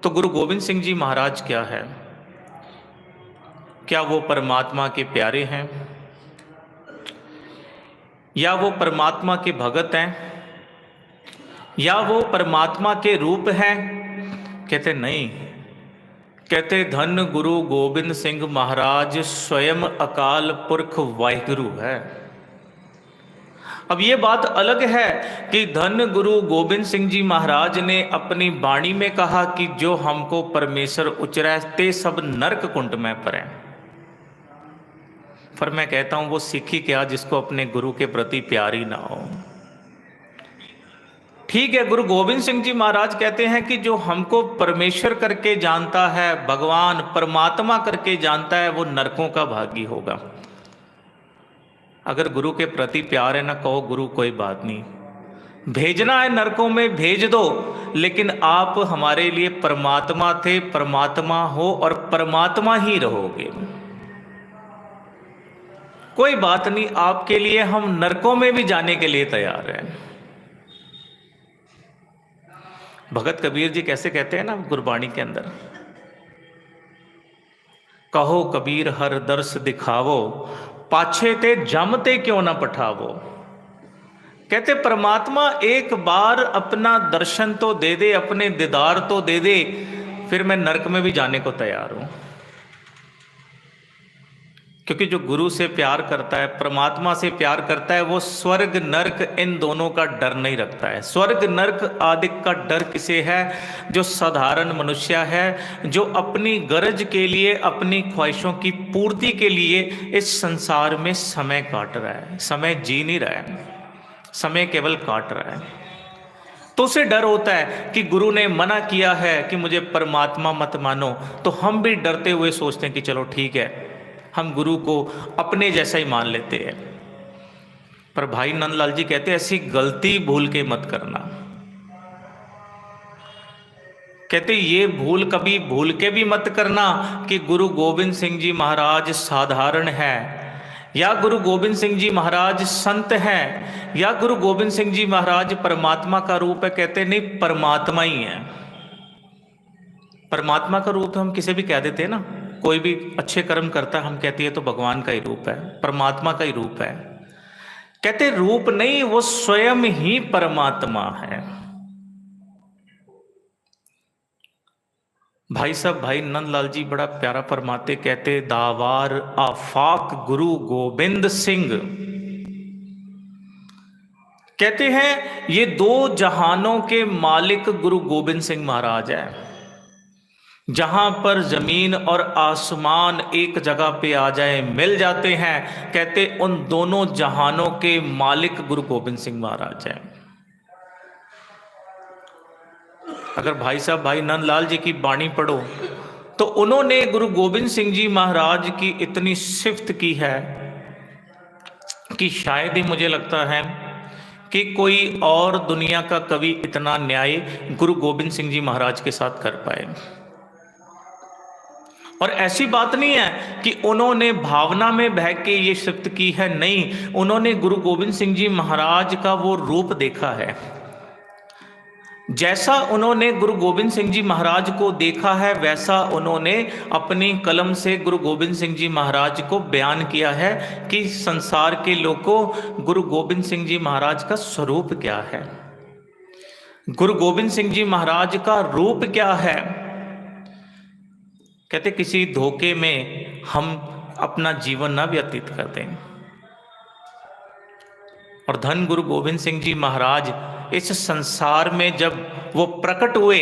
तो गुरु गोविंद सिंह जी महाराज क्या है? क्या वो परमात्मा के प्यारे हैं या वो परमात्मा के भगत हैं या वो परमात्मा के रूप हैं? कहते नहीं। कहते धन गुरु गोविंद सिंह महाराज स्वयं अकाल पुरख वाहिगुरु है। अब ये बात अलग है कि धन गुरु गोविंद सिंह जी महाराज ने अपनी वाणी में कहा कि जो हमको परमेश्वर उचरते सब नरक कुंड में पड़े। पर मैं कहता हूं वो सिखी क्या जिसको अपने गुरु के प्रति प्यार ही ना हो। ठीक है, गुरु गोविंद सिंह जी महाराज कहते हैं कि जो हमको परमेश्वर करके जानता है, भगवान परमात्मा करके जानता है, वो नरकों का भागी होगा। अगर गुरु के प्रति प्यार है ना, कहो गुरु कोई बात नहीं, भेजना है नरकों में भेज दो, लेकिन आप हमारे लिए परमात्मा थे, परमात्मा हो और परमात्मा ही रहोगे। कोई बात नहीं, आपके लिए हम नरकों में भी जाने के लिए तैयार हैं। भगत कबीर जी कैसे कहते हैं ना गुरबाणी के अंदर, कहो कबीर हर दर्श दिखावो, पाछे ते जमते क्यों ना पठावो। कहते परमात्मा एक बार अपना दर्शन तो दे दे, अपने दीदार तो दे दे, फिर मैं नरक में भी जाने को तैयार हूं। क्योंकि जो गुरु से प्यार करता है, परमात्मा से प्यार करता है, वो स्वर्ग नरक इन दोनों का डर नहीं रखता है। स्वर्ग नरक आदि का डर किसे है? जो साधारण मनुष्य है, जो अपनी गरज के लिए, अपनी ख्वाहिशों की पूर्ति के लिए इस संसार में समय काट रहा है। समय जी नहीं रहा है, समय केवल काट रहा है। तो उसे डर होता है कि गुरु ने मना किया है कि मुझे परमात्मा मत मानो, तो हम भी डरते हुए सोचते हैं कि चलो ठीक है, हम गुरु को अपने जैसा ही मान लेते हैं। पर भाई नंदलाल जी कहते हैं ऐसी गलती भूल के मत करना। कहते ये भूल कभी भूल के भी मत करना कि गुरु गोविंद सिंह जी महाराज साधारण है, या गुरु गोविंद सिंह जी महाराज संत हैं, या गुरु गोविंद सिंह जी महाराज परमात्मा का रूप है। कहते नहीं, परमात्मा ही है। परमात्मा का रूप हम किसे भी कह देते हैं ना, कोई भी अच्छे कर्म करता है हम कहते हैं तो भगवान का ही रूप है, परमात्मा का ही रूप है। कहते रूप नहीं, वो स्वयं ही परमात्मा है। भाई साहब, भाई नंदलाल जी बड़ा प्यारा फरमाते, कहते दावार आफाक गुरु गोविंद सिंह। कहते हैं ये दो जहानों के मालिक गुरु गोविंद सिंह महाराज है। जहां पर जमीन और आसमान एक जगह पे आ जाए, मिल जाते हैं, कहते उन दोनों जहानों के मालिक गुरु गोविंद सिंह महाराज हैं। अगर भाई साहब भाई नंदलाल जी की वाणी पढ़ो तो उन्होंने गुरु गोविंद सिंह जी महाराज की इतनी सिफत की है कि शायद ही मुझे लगता है कि कोई और दुनिया का कवि इतना न्याय गुरु गोविंद सिंह जी महाराज के साथ कर पाए। और ऐसी बात नहीं है कि उन्होंने भावना में बह के ये सिफत की है, नहीं, उन्होंने गुरु गोविंद सिंह जी महाराज का वो रूप देखा है। जैसा उन्होंने गुरु गोविंद सिंह जी महाराज को देखा है, वैसा उन्होंने अपनी कलम से गुरु गोविंद सिंह जी महाराज को बयान किया है कि संसार के लोगों, गुरु गोविंद सिंह जी महाराज का स्वरूप क्या है, गुरु गोविंद सिंह जी महाराज का रूप क्या है। कहते किसी धोखे में हम अपना जीवन न व्यतीत कर दें। और धन गुरु गोविंद सिंह जी महाराज इस संसार में जब वो प्रकट हुए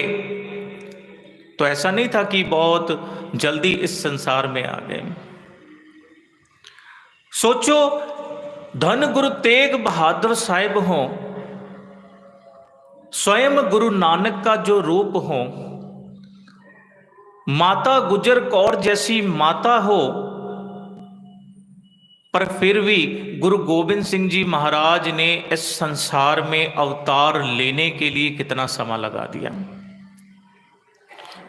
तो ऐसा नहीं था कि बहुत जल्दी इस संसार में आ गए। सोचो, धन गुरु तेग बहादुर साहिब हो, स्वयं गुरु नानक का जो रूप हो, माता गुजर कौर जैसी माता हो, पर फिर भी गुरु गोविंद सिंह जी महाराज ने इस संसार में अवतार लेने के लिए कितना समय लगा दिया।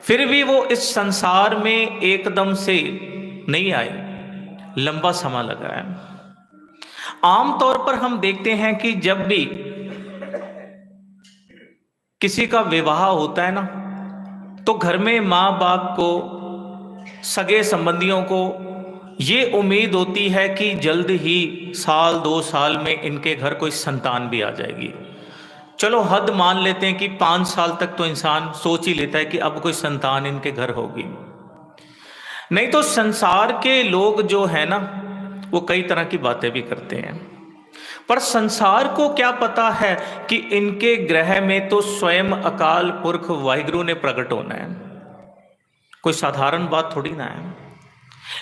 फिर भी वो इस संसार में एकदम से नहीं आए, लंबा समय लगा है। आमतौर पर हम देखते हैं कि जब भी किसी का विवाह होता है ना, तो घर में माँ बाप को, सगे संबंधियों को ये उम्मीद होती है कि जल्द ही 1-2 साल में इनके घर कोई संतान भी आ जाएगी। चलो हद मान लेते हैं कि 5 साल तक तो इंसान सोच ही लेता है कि अब कोई संतान इनके घर होगी। नहीं तो संसार के लोग जो है ना, वो कई तरह की बातें भी करते हैं, पर संसार को क्या पता है कि इनके ग्रह में तो स्वयं अकाल पुरख वाहिगुरु ने प्रकट होना है। कोई साधारण बात थोड़ी ना है।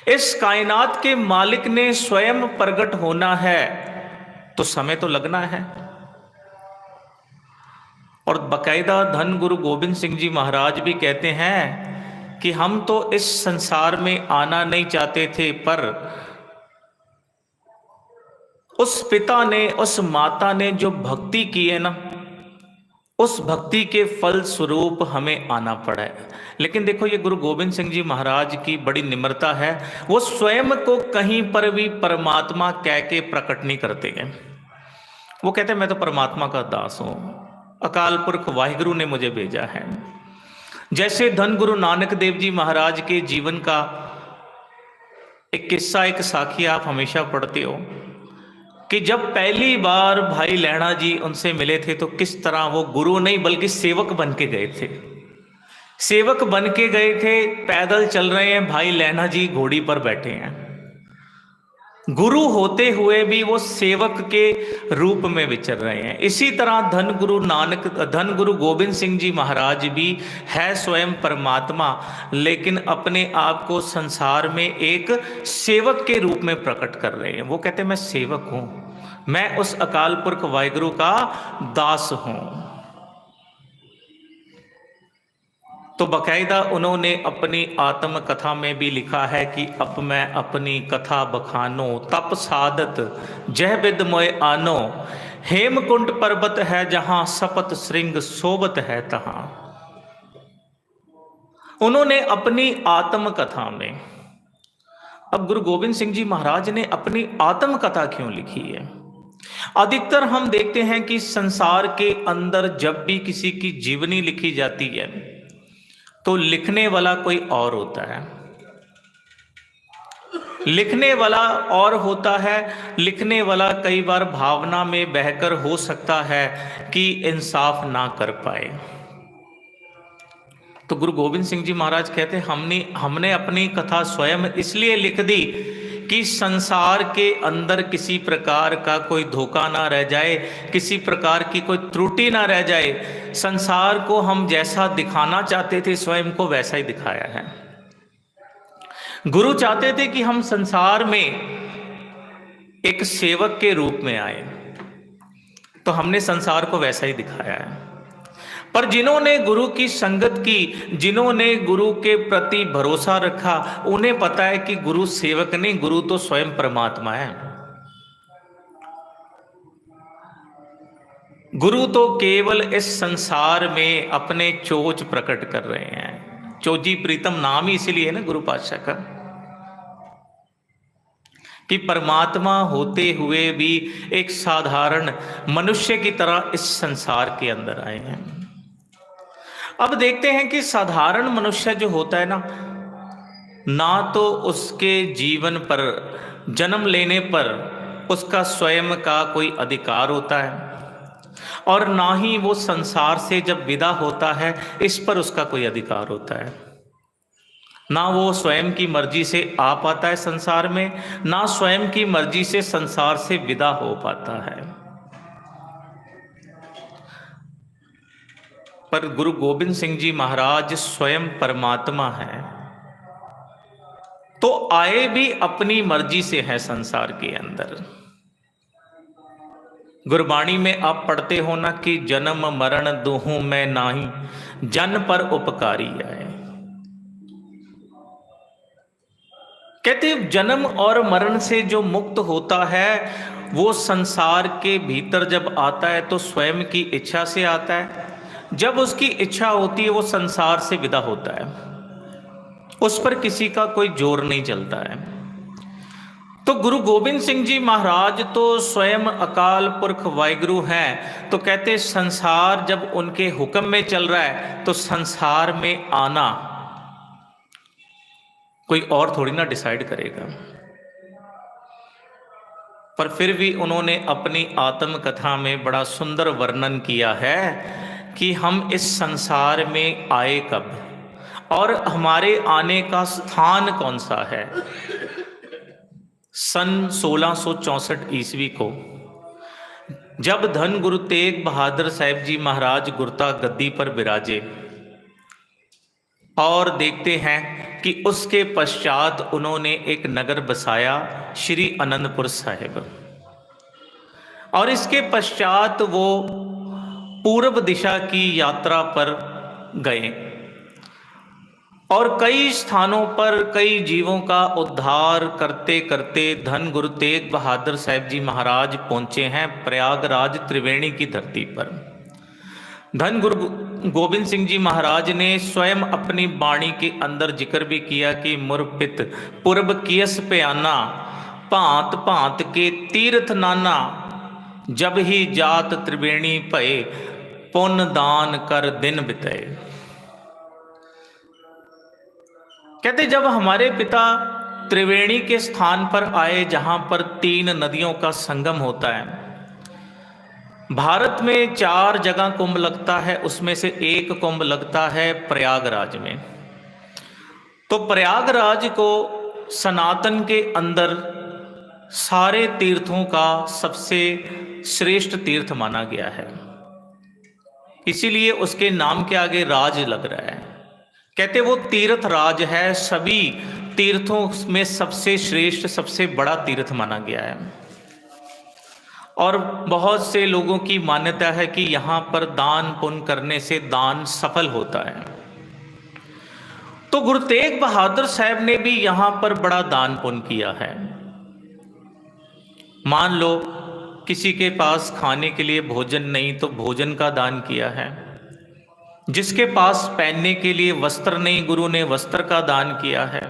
इस कायनात के मालिक ने स्वयं प्रकट होना है तो समय तो लगना है। और बकायदा धन गुरु गोविंद सिंह जी महाराज भी कहते हैं कि हम तो इस संसार में आना नहीं चाहते थे, पर उस पिता ने, उस माता ने जो भक्ति की है ना, उस भक्ति के फल स्वरूप हमें आना पड़ा है। लेकिन देखो, ये गुरु गोविंद सिंह जी महाराज की बड़ी निम्रता है, वो स्वयं को कहीं पर भी परमात्मा कह के प्रकट नहीं करते हैं। वो कहते हैं मैं तो परमात्मा का दास हूं, अकाल पुरख वाहिगुरु ने मुझे भेजा है। जैसे धन गुरु नानक देव जी महाराज के जीवन का एक किस्सा, एक साखी आप हमेशा पढ़ते हो कि जब पहली बार भाई लैणा जी उनसे मिले थे तो किस तरह वो गुरु नहीं बल्कि सेवक बन के गए थे। सेवक बन के गए थे, पैदल चल रहे हैं, भाई लैणा जी घोड़ी पर बैठे हैं। गुरु होते हुए भी वो सेवक के रूप में विचर रहे हैं। इसी तरह धन गुरु गोविंद सिंह जी महाराज भी है स्वयं परमात्मा, लेकिन अपने आप को संसार में एक सेवक के रूप में प्रकट कर रहे हैं। वो कहते हैं मैं सेवक हूं, मैं उस अकाल पुरख वाहिगुरु का दास हूं। तो बकायदा उन्होंने अपनी आत्म कथा में भी लिखा है कि अब मैं अपनी कथा बखानो, तप साधत जह विद मोय आनो, हेमकुंड पर्वत है जहां सपत श्रृंग सोबत है तहां। उन्होंने अपनी आत्म कथा में, अब गुरु गोविंद सिंह जी महाराज ने अपनी आत्म कथा क्यों लिखी है? अधिकतर हम देखते हैं कि संसार के अंदर जब भी किसी की जीवनी लिखी जाती है तो लिखने वाला कोई और होता है, लिखने वाला और होता है। लिखने वाला कई बार भावना में बहकर हो सकता है कि इंसाफ ना कर पाए। तो गुरु गोविंद सिंह जी महाराज कहते हैं हमने अपनी कथा स्वयं इसलिए लिख दी कि संसार के अंदर किसी प्रकार का कोई धोखा ना रह जाए, किसी प्रकार की कोई त्रुटि ना रह जाए। संसार को हम जैसा दिखाना चाहते थे स्वयं को वैसा ही दिखाया है। गुरु चाहते थे कि हम संसार में एक सेवक के रूप में आए, तो हमने संसार को वैसा ही दिखाया है। पर जिन्होंने गुरु की संगत की, जिन्होंने गुरु के प्रति भरोसा रखा, उन्हें पता है कि गुरु सेवक नहीं, गुरु तो स्वयं परमात्मा है। गुरु तो केवल इस संसार में अपने चोज प्रकट कर रहे हैं। चोजी प्रीतम नाम ही इसीलिए है ना गुरु पातशाह का, कि परमात्मा होते हुए भी एक साधारण मनुष्य की तरह इस संसार के अंदर आए हैं। अब देखते हैं कि साधारण मनुष्य जो होता है ना तो उसके जीवन पर, जन्म लेने पर उसका स्वयं का कोई अधिकार होता है, और ना ही वो संसार से जब विदा होता है इस पर उसका कोई अधिकार होता है। ना वो स्वयं की मर्जी से आ पाता है संसार में, ना स्वयं की मर्जी से संसार से विदा हो पाता है। पर गुरु गोविंद सिंह जी महाराज स्वयं परमात्मा है, तो आए भी अपनी मर्जी से है संसार के अंदर। गुरबाणी में आप पढ़ते हो ना कि जन्म मरण दुहु मैं नाही, जन पर उपकारी आए। कहते जन्म और मरण से जो मुक्त होता है वो संसार के भीतर जब आता है तो स्वयं की इच्छा से आता है। जब उसकी इच्छा होती है वो संसार से विदा होता है, उस पर किसी का कोई जोर नहीं चलता है। तो गुरु गोबिंद सिंह जी महाराज तो स्वयं अकाल पुरख वाहिगुरु हैं, तो कहते संसार जब उनके हुक्म में चल रहा है तो संसार में आना कोई और थोड़ी ना डिसाइड करेगा। पर फिर भी उन्होंने अपनी आत्मकथा में बड़ा सुंदर वर्णन किया है कि हम इस संसार में आए कब और हमारे आने का स्थान कौन सा है। सन 1664 ईस्वी को जब धन गुरु तेग बहादुर साहिब जी महाराज गुरता गद्दी पर विराजे और देखते हैं कि उसके पश्चात उन्होंने एक नगर बसाया श्री आनंदपुर साहिब, और इसके पश्चात वो पूर्व दिशा की यात्रा पर गए और कई स्थानों पर कई जीवों का उद्धार करते करते धन गुरु तेग बहादुर साहिब जी महाराज पहुंचे हैं प्रयागराज त्रिवेणी की धरती पर। धन गुरु गोबिंद सिंह जी महाराज ने स्वयं अपनी वाणी के अंदर जिक्र भी किया कि मुरपित पूर्व कियस प्याना भांत भांत के तीर्थ नाना, जब ही जात त्रिवेणी भये पुण्य दान कर दिन बिताए। कहते जब हमारे पिता त्रिवेणी के स्थान पर आए जहां पर 3 नदियों का संगम होता है। भारत में 4 जगह कुंभ लगता है, उसमें से एक कुंभ लगता है प्रयागराज में। तो प्रयागराज को सनातन के अंदर सारे तीर्थों का सबसे श्रेष्ठ तीर्थ माना गया है, इसीलिए उसके नाम के आगे राज लग रहा है। कहते वो तीर्थ राज है, सभी तीर्थों में सबसे श्रेष्ठ सबसे बड़ा तीर्थ माना गया है। और बहुत से लोगों की मान्यता है कि यहां पर दान पुण्य करने से दान सफल होता है। तो गुरु तेग बहादुर साहब ने भी यहां पर बड़ा दान पुण्य किया है। मान लो किसी के पास खाने के लिए भोजन नहीं तो भोजन का दान किया है, जिसके पास पहनने के लिए वस्त्र नहीं गुरु ने वस्त्र का दान किया है।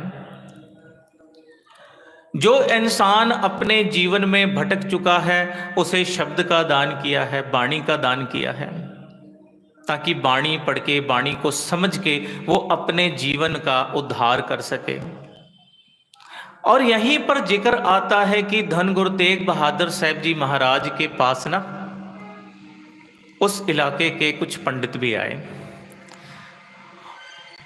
जो इंसान अपने जीवन में भटक चुका है उसे शब्द का दान किया है, वाणी का दान किया है, ताकि वाणी पढ़ के वाणी को समझ के वो अपने जीवन का उद्धार कर सके। और यहीं पर जिक्र आता है कि धन गुरु तेग बहादुर साहिब जी महाराज के पास ना उस इलाके के कुछ पंडित भी आए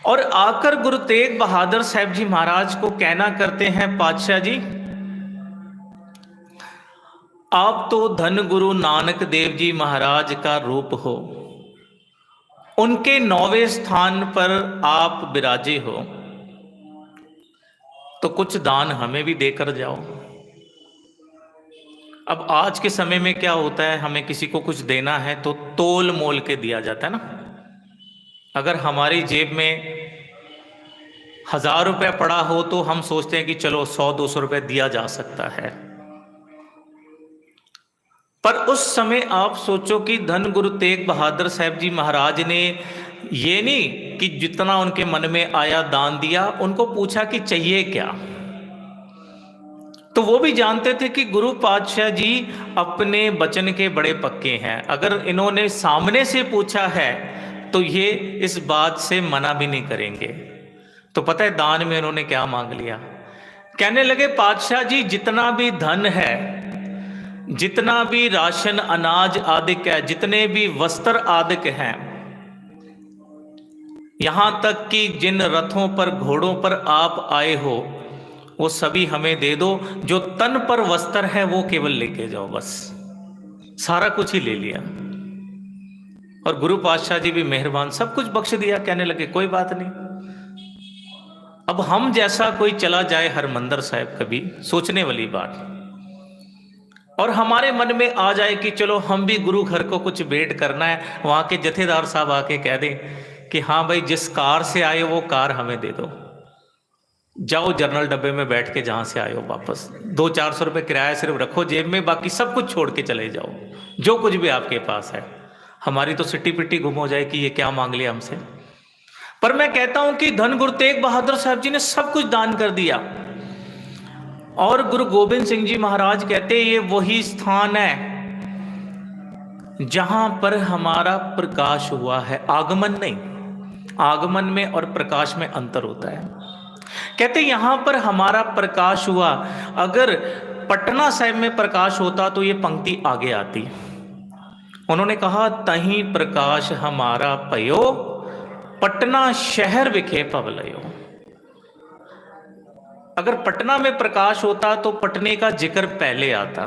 और आकर गुरु तेग बहादुर साहिब जी महाराज को कहना करते हैं, पातशाह जी आप तो धन गुरु नानक देव जी महाराज का रूप हो, उनके 9वें स्थान पर आप विराजे हो, तो कुछ दान हमें भी देकर जाओ। अब आज के समय में क्या होता है, हमें किसी को कुछ देना है तो तोल मोल के दिया जाता है ना। अगर हमारी जेब में 1000 रुपया पड़ा हो तो हम सोचते हैं कि चलो 100-200 रुपये दिया जा सकता है। पर उस समय आप सोचो कि धन गुरु तेग बहादुर साहिब जी महाराज ने ये नहीं कि जितना उनके मन में आया दान दिया, उनको पूछा कि चाहिए क्या। तो वो भी जानते थे कि गुरु पातशाह जी अपने वचन के बड़े पक्के हैं, अगर इन्होंने सामने से पूछा है तो ये इस बात से मना भी नहीं करेंगे। तो पता है दान में इन्होंने क्या मांग लिया। कहने लगे पातशाह जी जितना भी धन है, जितना भी राशन अनाज आदिक है, जितने भी वस्त्र आदिक हैं, यहां तक कि जिन रथों पर घोड़ों पर आप आए हो वो सभी हमें दे दो, जो तन पर वस्त्र है वो केवल लेके जाओ, बस सारा कुछ ही ले लिया। और गुरु पातशाह जी भी मेहरबान, सब कुछ बख्श दिया। कहने लगे कोई बात नहीं। अब हम जैसा कोई चला जाए हरमंदिर साहिब कभी, सोचने वाली बात, और हमारे मन में आ जाए कि चलो हम भी गुरु घर को कुछ भेंट करना है, वहां के जथेदार साहब आके कह दें कि हाँ भाई जिस कार से आए वो कार हमें दे दो, जाओ जर्नल डब्बे में बैठ के जहां से आए हो वापस 200-400 रुपये किराया सिर्फ रखो जेब में, बाकी सब कुछ छोड़ के चले जाओ, जो कुछ भी आपके पास है। हमारी तो सिट्टी पिट्टी गुम हो जाए कि ये क्या मांग लिया हमसे। पर मैं कहता हूं कि धन गुरु तेग बहादुर साहब जी ने सब कुछ दान कर दिया। और गुरु गोबिंद सिंह जी महाराज कहते ये वही स्थान है जहां पर हमारा प्रकाश हुआ है। आगमन नहीं, आगमन में और प्रकाश में अंतर होता है। कहते यहां पर हमारा प्रकाश हुआ। अगर पटना साहिब में प्रकाश होता तो ये पंक्ति आगे आती। उन्होंने कहा तहीं प्रकाश हमारा पयो, पटना शहर विखे पवलयो। अगर पटना में प्रकाश होता तो पटने का जिक्र पहले आता।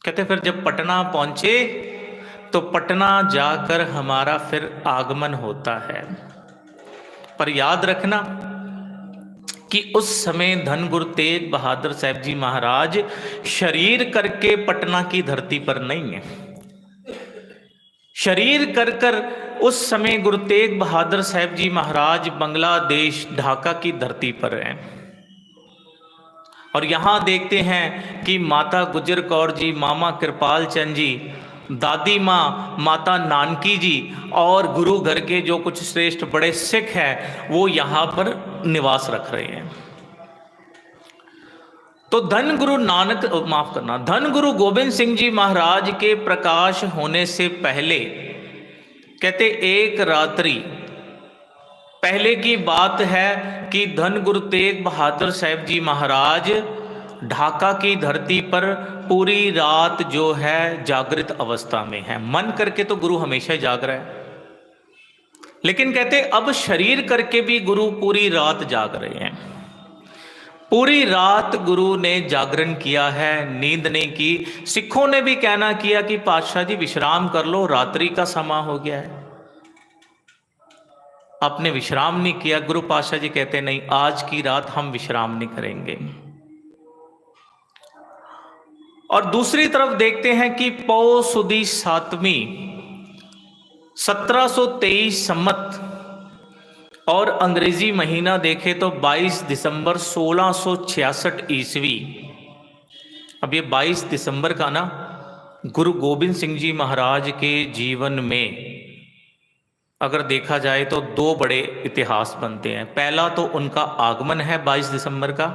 कहते फिर जब पटना पहुंचे तो पटना जाकर हमारा फिर आगमन होता है। पर याद रखना कि उस समय धन गुरु तेग बहादुर साहब जी महाराज शरीर करके पटना की धरती पर नहीं है। शरीर कर कर उस समय गुरु तेग बहादुर साहब जी महाराज बांग्लादेश ढाका की धरती पर हैं। और यहां देखते हैं कि माता गुजर कौर जी, मामा कृपाल चंद जी, दादी माँ माता नानकी जी और गुरु घर के जो कुछ श्रेष्ठ बड़े सिख हैं वो यहां पर निवास रख रहे हैं। तो धन गुरु नानक, माफ करना, धन गुरु गोबिंद सिंह जी महाराज के प्रकाश होने से पहले कहते एक रात्रि पहले की बात है कि धन गुरु तेग बहादुर साहब जी महाराज ढाका की धरती पर पूरी रात जो है जागृत अवस्था में है। मन करके तो गुरु हमेशा जाग रहा है, लेकिन कहते अब शरीर करके भी गुरु पूरी रात जाग रहे हैं। पूरी रात गुरु ने जागरण किया है, नींद नहीं की। सिखों ने भी कहना किया कि पातशाह जी विश्राम कर लो, रात्रि का समय हो गया है। आपने विश्राम नहीं किया। गुरु पातशाह जी कहते नहीं, आज की रात हम विश्राम नहीं करेंगे। और दूसरी तरफ देखते हैं कि पौ सुदी सातवीं 1723 संमत और अंग्रेजी महीना देखे तो 22 दिसंबर 1666 ईस्वी। अब ये 22 दिसंबर का ना गुरु गोबिंद सिंह जी महाराज के जीवन में अगर देखा जाए तो दो बड़े इतिहास बनते हैं। पहला तो उनका आगमन है 22 दिसंबर का,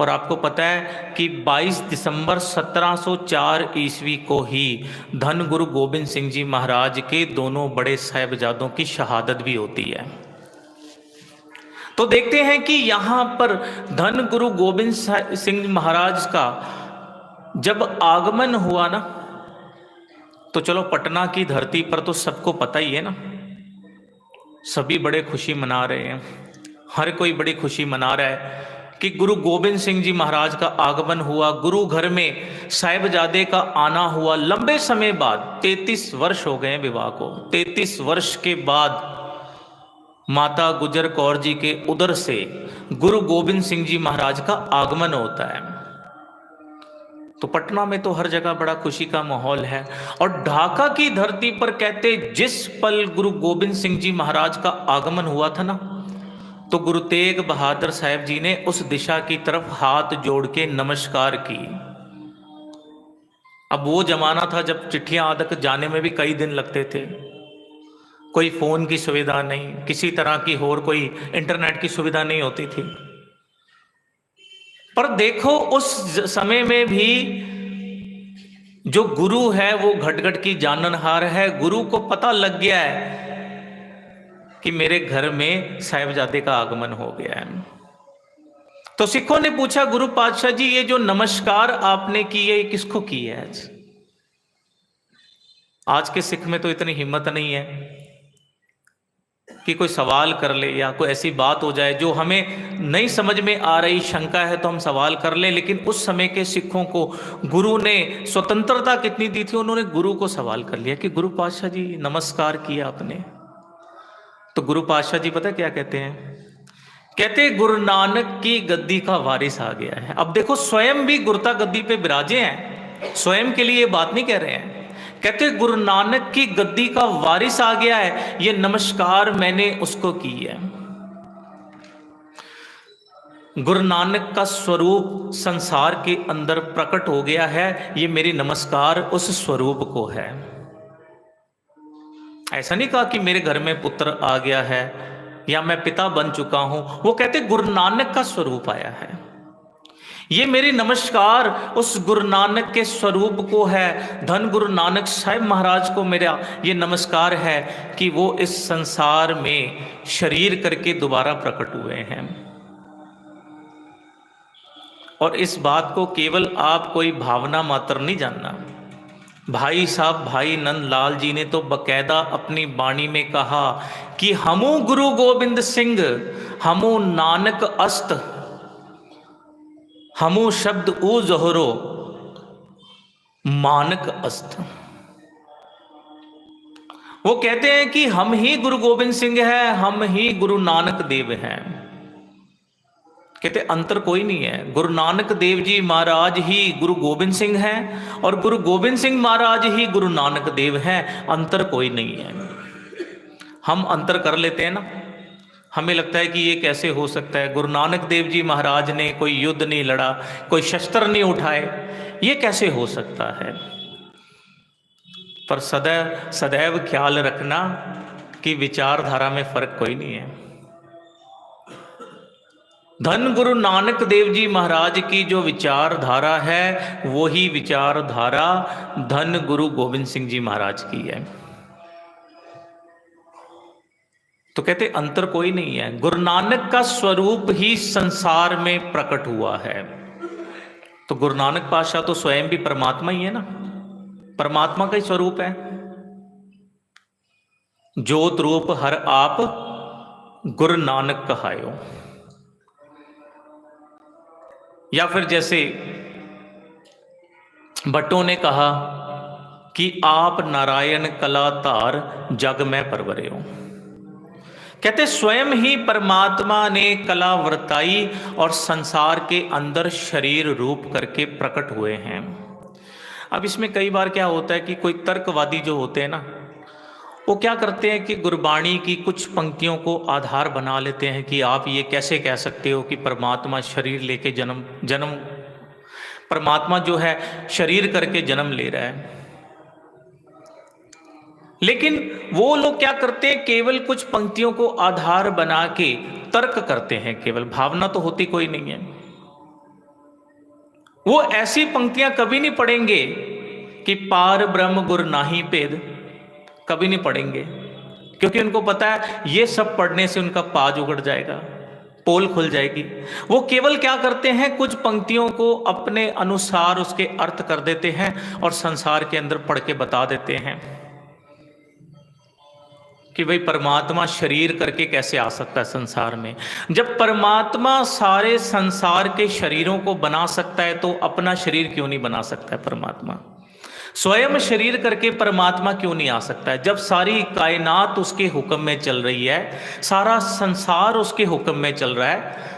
और आपको पता है कि 22 दिसंबर 1704 ईस्वी को ही धन गुरु गोबिंद सिंह जी महाराज के दोनों बड़े साहिबजादों की शहादत भी होती है। तो देखते हैं कि यहां पर धन गुरु गोबिंद सिंह महाराज का जब आगमन हुआ ना, तो चलो पटना की धरती पर तो सबको पता ही है ना, सभी बड़े खुशी मना रहे हैं, हर कोई बड़ी खुशी मना रहा है कि गुरु गोबिंद सिंह जी महाराज का आगमन हुआ। गुरु घर में साहिबजादे का आना हुआ लंबे समय बाद। 33 वर्ष हो गए विवाह को। 33 वर्ष के बाद माता गुजर कौर जी के उदर से गुरु गोबिंद सिंह जी महाराज का आगमन होता है। तो पटना में तो हर जगह बड़ा खुशी का माहौल है। और ढाका की धरती पर कहते जिस पल गुरु गोबिंद सिंह जी महाराज का आगमन हुआ था ना, तो गुरु तेग बहादुर साहब जी ने उस दिशा की तरफ हाथ जोड़ के नमस्कार की। अब वो जमाना था जब चिट्ठियां आदक जाने में भी कई दिन लगते थे, कोई फोन की सुविधा नहीं, किसी तरह की और कोई इंटरनेट की सुविधा नहीं होती थी। पर देखो उस समय में भी जो गुरु है वो घट-घट की जाननहार है। गुरु को पता लग गया है कि मेरे घर में साहिबजादे का आगमन हो गया है। तो सिखों ने पूछा गुरु पातशाह जी ये जो नमस्कार आपने की है ये किसको की है? आज के सिख में तो इतनी हिम्मत नहीं है कि कोई सवाल कर ले या कोई ऐसी बात हो जाए जो हमें नहीं समझ में आ रही, शंका है तो हम सवाल कर ले। लेकिन उस समय के सिखों को गुरु ने स्वतंत्रता कितनी दी थी, उन्होंने गुरु को सवाल कर लिया कि गुरु पातशाह जी नमस्कार किया आपने। तो गुरु पातशाह जी पता क्या कहते हैं? कहते गुरु नानक की गद्दी का वारिस आ गया है। अब देखो स्वयं भी गुरुता गद्दी पे विराजे हैं, स्वयं के लिए ये बात नहीं कह रहे हैं। कहते गुरु नानक की गद्दी का वारिस आ गया है, ये नमस्कार मैंने उसको की है। गुरु नानक का स्वरूप संसार के अंदर प्रकट हो गया है, ये मेरी नमस्कार उस स्वरूप को है। ऐसा नहीं कहा कि मेरे घर में पुत्र आ गया है या मैं पिता बन चुका हूं। वो कहते गुरु नानक का स्वरूप आया है। ये मेरी नमस्कार उस गुरु नानक के स्वरूप को है। धन गुरु नानक साहिब महाराज को मेरा ये नमस्कार है कि वो इस संसार में शरीर करके दोबारा प्रकट हुए हैं। और इस बात को केवल आप कोई भावना मात्र नहीं जानना। भाई साहब भाई नंदलाल जी ने तो बकायदा अपनी वाणी में कहा कि हमू गुरु गोविंद सिंह हमू नानक अस्त हमू शब्द ऊ जोहरो मानक अस्त। वो कहते हैं कि हम ही गुरु गोविंद सिंह हैं, हम ही गुरु नानक देव हैं। कहते अंतर कोई नहीं है। गुरु नानक देव जी महाराज ही गुरु गोविंद सिंह हैं और गुरु गोविंद सिंह महाराज ही गुरु नानक देव हैं। अंतर कोई नहीं है। हम अंतर कर लेते हैं ना, हमें लगता है कि ये कैसे हो सकता है, गुरु नानक देव जी महाराज ने कोई युद्ध नहीं लड़ा, कोई शस्त्र नहीं उठाए, ये कैसे हो सकता है। पर सदैव ख्याल रखना कि विचारधारा में फर्क कोई नहीं है। धन गुरु नानक देव जी महाराज की जो विचारधारा है वही विचारधारा धन गुरु गोविंद सिंह जी महाराज की है। तो कहते अंतर कोई नहीं है। गुरु नानक का स्वरूप ही संसार में प्रकट हुआ है। तो गुरु नानक पातशाह तो स्वयं भी परमात्मा ही है ना, परमात्मा का ही स्वरूप है। ज्योत रूप हर आप गुरु नानक कहायो। या फिर जैसे भट्टों ने कहा कि आप नारायण कला धार जग में परवरे हो। कहते स्वयं ही परमात्मा ने कला वर्ताई और संसार के अंदर शरीर रूप करके प्रकट हुए हैं। अब इसमें कई बार क्या होता है कि कोई तर्कवादी जो होते हैं ना, वो क्या करते हैं कि गुरबाणी की कुछ पंक्तियों को आधार बना लेते हैं कि आप ये कैसे कह सकते हो कि परमात्मा शरीर लेके जन्म परमात्मा जो है शरीर करके जन्म ले रहा है। लेकिन वो लोग क्या करते हैं, केवल कुछ पंक्तियों को आधार बना के तर्क करते हैं, केवल भावना तो होती कोई नहीं है। वो ऐसी पंक्तियां कभी नहीं पढ़ेंगे कि पार ब्रह्म गुर नाही भेद, कभी नहीं पढ़ेंगे, क्योंकि उनको पता है ये सब पढ़ने से उनका पाज उगड़ जाएगा, पोल खुल जाएगी। वो केवल क्या करते हैं, कुछ पंक्तियों को अपने अनुसार उसके अर्थ कर देते हैं और संसार के अंदर पढ़ के बता देते हैं कि भाई परमात्मा शरीर करके कैसे आ सकता है संसार में। जब परमात्मा सारे संसार के शरीरों को बना सकता है तो अपना शरीर क्यों नहीं बना सकता है परमात्मा। स्वयं शरीर करके परमात्मा क्यों नहीं आ सकता है। जब सारी कायनात उसके हुक्म में चल रही है, सारा संसार उसके हुक्म में चल रहा है,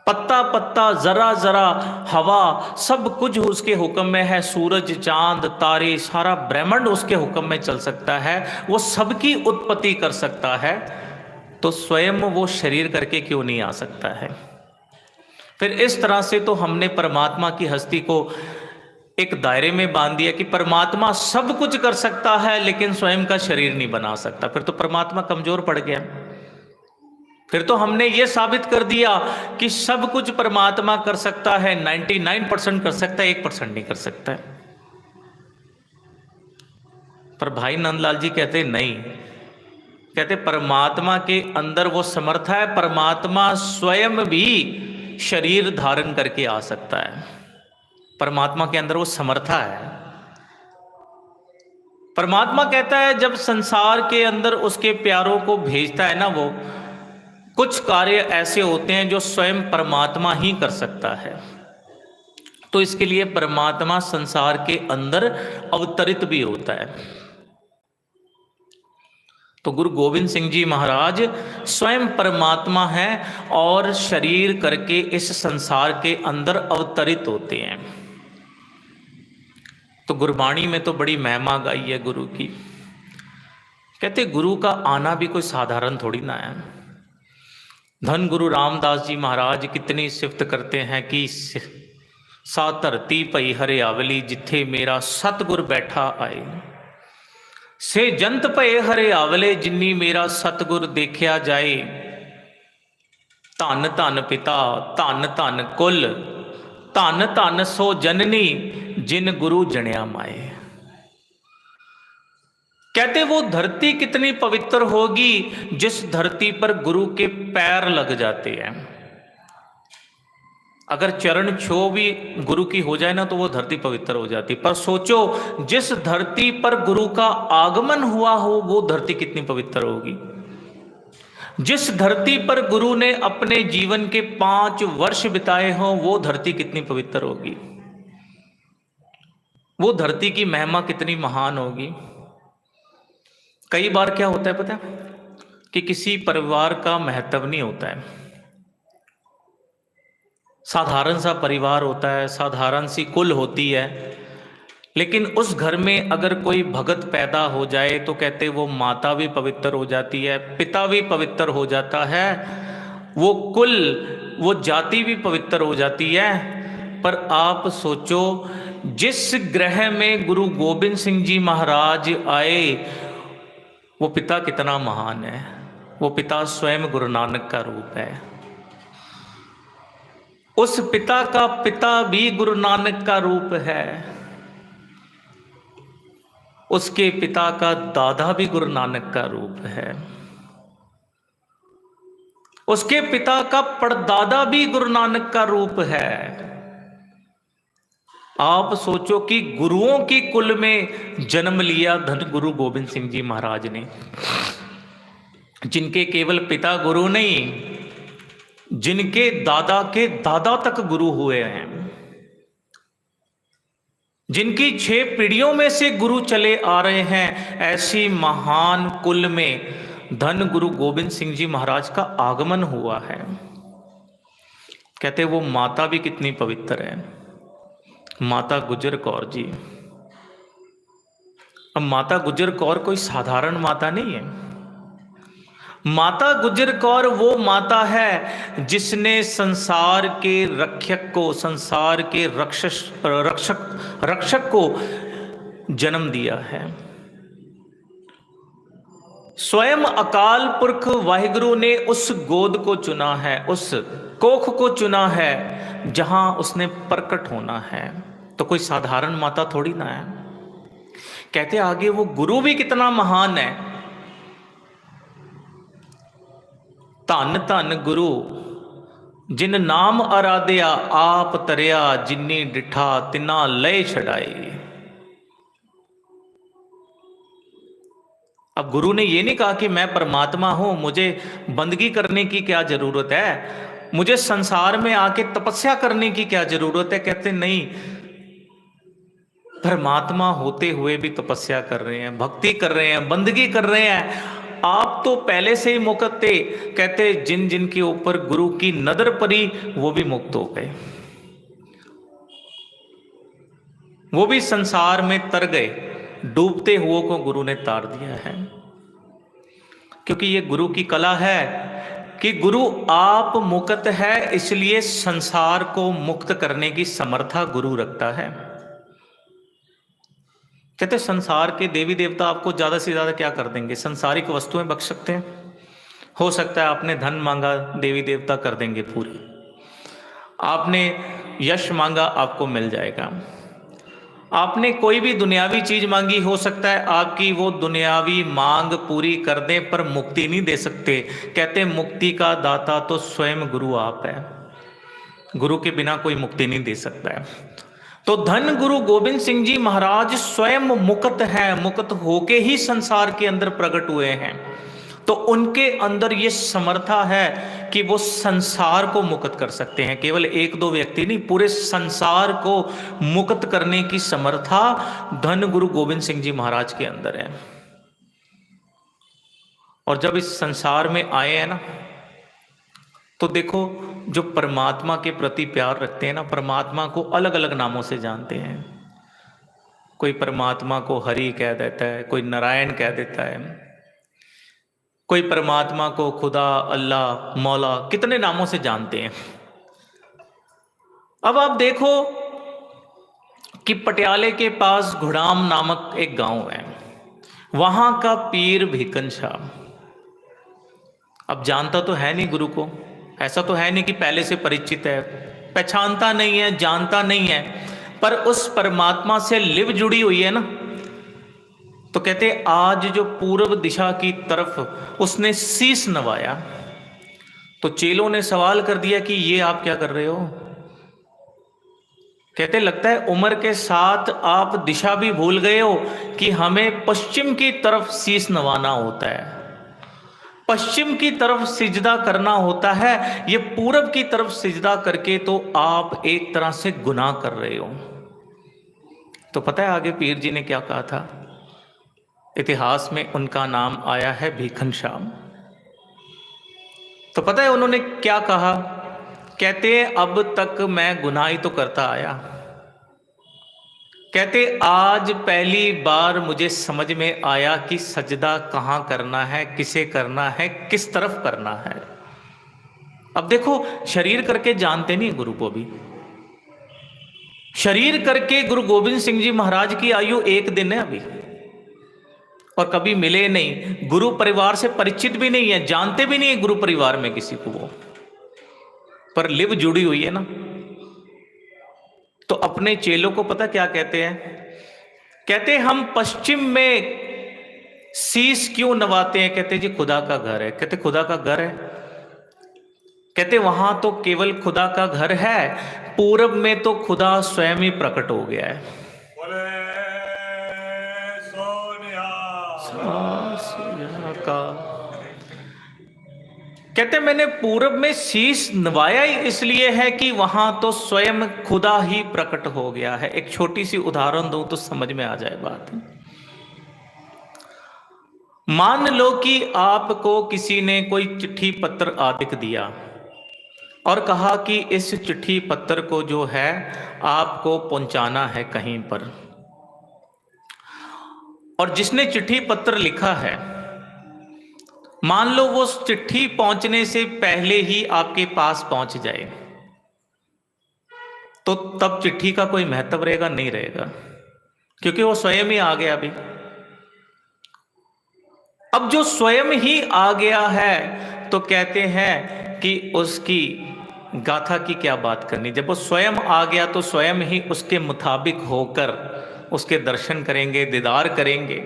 पत्ता पत्ता जरा जरा हवा सब कुछ उसके हुक्म में है, सूरज चांद तारे सारा ब्रह्मांड उसके हुक्म में चल सकता है, वो सबकी उत्पत्ति कर सकता है, तो स्वयं वो शरीर करके क्यों नहीं आ सकता है। फिर इस तरह से तो हमने परमात्मा की हस्ती को एक दायरे में बांध दिया कि परमात्मा सब कुछ कर सकता है लेकिन स्वयं का शरीर नहीं बना सकता। फिर तो परमात्मा कमजोर पड़ गया। फिर तो हमने ये साबित कर दिया कि सब कुछ परमात्मा कर सकता है, 99% कर सकता है, 1% नहीं कर सकता है। पर भाई नंदलाल जी कहते नहीं, कहते परमात्मा के अंदर वो समर्थ है, परमात्मा स्वयं भी शरीर धारण करके आ सकता है। परमात्मा के अंदर वो समर्था है। परमात्मा कहता है जब संसार के अंदर उसके प्यारों को भेजता है ना, वो कुछ कार्य ऐसे होते हैं जो स्वयं परमात्मा ही कर सकता है। तो इसके लिए परमात्मा संसार के अंदर अवतरित भी होता है। तो गुरु गोविंद सिंह जी महाराज स्वयं परमात्मा हैं और शरीर करके इस संसार के अंदर अवतरित होते हैं। तो गुरबाणी में तो बड़ी महिमा गाई है गुरु की। कहते गुरु का आना भी कोई साधारण थोड़ी ना है। धन गुरु रामदास जी महाराज कितनी सिफत करते हैं कि सा धरती पई हरियावली जिथे मेरा सतगुर बैठा आए, से जंत पए हरियावले जिन्नी मेरा सतगुर देखिया जाए। धन धन पिता धन धन कुल धन धन सो जननी जिन गुरु जणिया माए। कहते वो धरती कितनी पवित्र होगी जिस धरती पर गुरु के पैर लग जाते हैं। अगर चरण छो भी गुरु की हो जाए ना तो वो धरती पवित्र हो जाती। पर सोचो जिस धरती पर गुरु का आगमन हुआ हो वो धरती कितनी पवित्र होगी। जिस धरती पर गुरु ने अपने जीवन के 5 वर्ष बिताए हों वो धरती कितनी पवित्र होगी। वो धरती की महिमा कितनी महान होगी। कई बार क्या होता है पता है कि किसी परिवार का महत्व नहीं होता है। साधारण सा परिवार होता है, साधारण सी कुल होती है, लेकिन उस घर में अगर कोई भगत पैदा हो जाए तो कहते वो माता भी पवित्र हो जाती है, पिता भी पवित्र हो जाता है, वो कुल वो जाति भी पवित्र हो जाती है। पर आप सोचो जिस ग्रह में गुरु गोबिंद सिंह जी महाराज आए वो पिता कितना महान है। वो पिता स्वयं गुरु नानक का रूप है। उस पिता का पिता भी गुरु नानक का रूप है। उसके पिता का दादा भी गुरु नानक का रूप है। उसके पिता का परदादा भी गुरु नानक का रूप है। आप सोचो कि गुरुओं की कुल में जन्म लिया धन गुरु गोबिंद सिंह जी महाराज ने, जिनके केवल पिता गुरु नहीं, जिनके दादा के दादा तक गुरु हुए हैं, जिनकी 6 पीढ़ियों में से गुरु चले आ रहे हैं। ऐसी महान कुल में धन गुरु गोबिंद सिंह जी महाराज का आगमन हुआ है। कहते वो माता भी कितनी पवित्र है, माता गुजर कौर जी। अब माता गुजर कौर कोई साधारण माता नहीं है। माता गुजर कौर वो माता है जिसने संसार के रक्षक को, संसार के रक्षक को जन्म दिया है। स्वयं अकाल पुरख वाहिगुरु ने उस गोद को चुना है, उस कोख को चुना है जहां उसने प्रकट होना है। तो कोई साधारण माता थोड़ी ना है। कहते आगे वो गुरु भी कितना महान है। धन धन गुरु जिन नाम आराध्या आप तरिया जिन्नी डिठा तिना लय छड़ाई। अब गुरु ने ये नहीं कहा कि मैं परमात्मा हूं, मुझे बंदगी करने की क्या जरूरत है, मुझे संसार में आके तपस्या करने की क्या जरूरत है। कहते नहीं, परमात्मा होते हुए भी तपस्या कर रहे हैं, भक्ति कर रहे हैं, बंदगी कर रहे हैं। आप तो पहले से ही मुक्त थे। कहते जिन जिन के ऊपर गुरु की नजर पड़ी वो भी मुक्त हो गए, वो भी संसार में तर गए। डूबते हुओं को गुरु ने तार दिया है। क्योंकि ये गुरु की कला है कि गुरु आप मुक्त है, इसलिए संसार को मुक्त करने की समर्था गुरु रखता है। कहते संसार के देवी देवता आपको ज्यादा से ज्यादा क्या कर देंगे, संसारिक वस्तुएं बख्श सकते हैं। हो सकता है आपने धन मांगा, देवी देवता कर देंगे पूरी। आपने यश मांगा, आपको मिल जाएगा। आपने कोई भी दुनियावी चीज मांगी, हो सकता है आपकी वो दुनियावी मांग पूरी कर दें, पर मुक्ति नहीं दे सकते। कहते मुक्ति का दाता तो स्वयं गुरु आप है। गुरु के बिना कोई मुक्ति नहीं दे सकता है। तो धन गुरु गोबिंद सिंह जी महाराज स्वयं मुक्त है, मुक्त होके ही संसार के अंदर प्रकट हुए हैं। तो उनके अंदर ये समर्था है कि वो संसार को मुक्त कर सकते हैं। केवल 1-2 व्यक्ति नहीं, पूरे संसार को मुक्त करने की समर्था धन गुरु गोबिंद सिंह जी महाराज के अंदर है। और जब इस संसार में आए हैं ना, तो देखो जो परमात्मा के प्रति प्यार रखते हैं ना, परमात्मा को अलग अलग नामों से जानते हैं। कोई परमात्मा को हरि कह देता है, कोई नारायण कह देता है, कोई परमात्मा को खुदा, अल्लाह, मौला, कितने नामों से जानते हैं। अब आप देखो कि पटियाले के पास घुड़ाम नामक एक गांव है, वहां का पीर भिकन शाह। अब जानता तो है नहीं गुरु को, ऐसा तो है नहीं कि पहले से परिचित है। पहचानता नहीं है, जानता नहीं है, पर उस परमात्मा से लिव जुड़ी हुई है ना। तो कहते आज जो पूर्व दिशा की तरफ उसने शीश नवाया, तो चेलों ने सवाल कर दिया कि ये आप क्या कर रहे हो। कहते लगता है उम्र के साथ आप दिशा भी भूल गए हो कि हमें पश्चिम की तरफ शीश नवाना होता है, पश्चिम की तरफ सिजदा करना होता है। ये पूरब की तरफ सिजदा करके तो आप एक तरह से गुनाह कर रहे हो। तो पता है आगे पीर जी ने क्या कहा था? इतिहास में उनका नाम आया है भीखन श्याम। तो पता है उन्होंने क्या कहा? कहते अब तक मैं गुनाह ही तो करता आया, कहते आज पहली बार मुझे समझ में आया कि सजदा कहां करना है, किसे करना है, किस तरफ करना है। अब देखो, शरीर करके जानते नहीं गुरु को भी। शरीर करके गुरु गोविंद सिंह जी महाराज की आयु 1 दिन है अभी, और कभी मिले नहीं, गुरु परिवार से परिचित भी नहीं है, जानते भी नहीं है गुरु परिवार में किसी को वो, पर लिव जुड़ी हुई है ना। तो अपने चेलों को पता क्या कहते हैं? कहते हम पश्चिम में शीश क्यों नवाते हैं? कहते जी खुदा का घर है। कहते खुदा का घर है? कहते वहां तो केवल खुदा का घर है, पूरब में तो खुदा स्वयं ही प्रकट हो गया है। का कहते मैंने पूरब में शीश नवाया ही इसलिए है कि वहां तो स्वयं खुदा ही प्रकट हो गया है। एक छोटी सी उदाहरण दूं तो समझ में आ जाए बात। मान लो कि आपको किसी ने कोई चिट्ठी पत्र आदि दिया और कहा कि इस चिट्ठी पत्र को जो है आपको पहुंचाना है कहीं पर, और जिसने चिट्ठी पत्र लिखा है मान लो वो चिट्ठी पहुंचने से पहले ही आपके पास पहुंच जाए, तो तब चिट्ठी का कोई महत्व रहेगा? नहीं रहेगा, क्योंकि वो स्वयं ही आ गया अभी। अब जो स्वयं ही आ गया है तो कहते हैं कि उसकी गाथा की क्या बात करनी। जब वो स्वयं आ गया तो स्वयं ही उसके मुताबिक होकर उसके दर्शन करेंगे, दीदार करेंगे।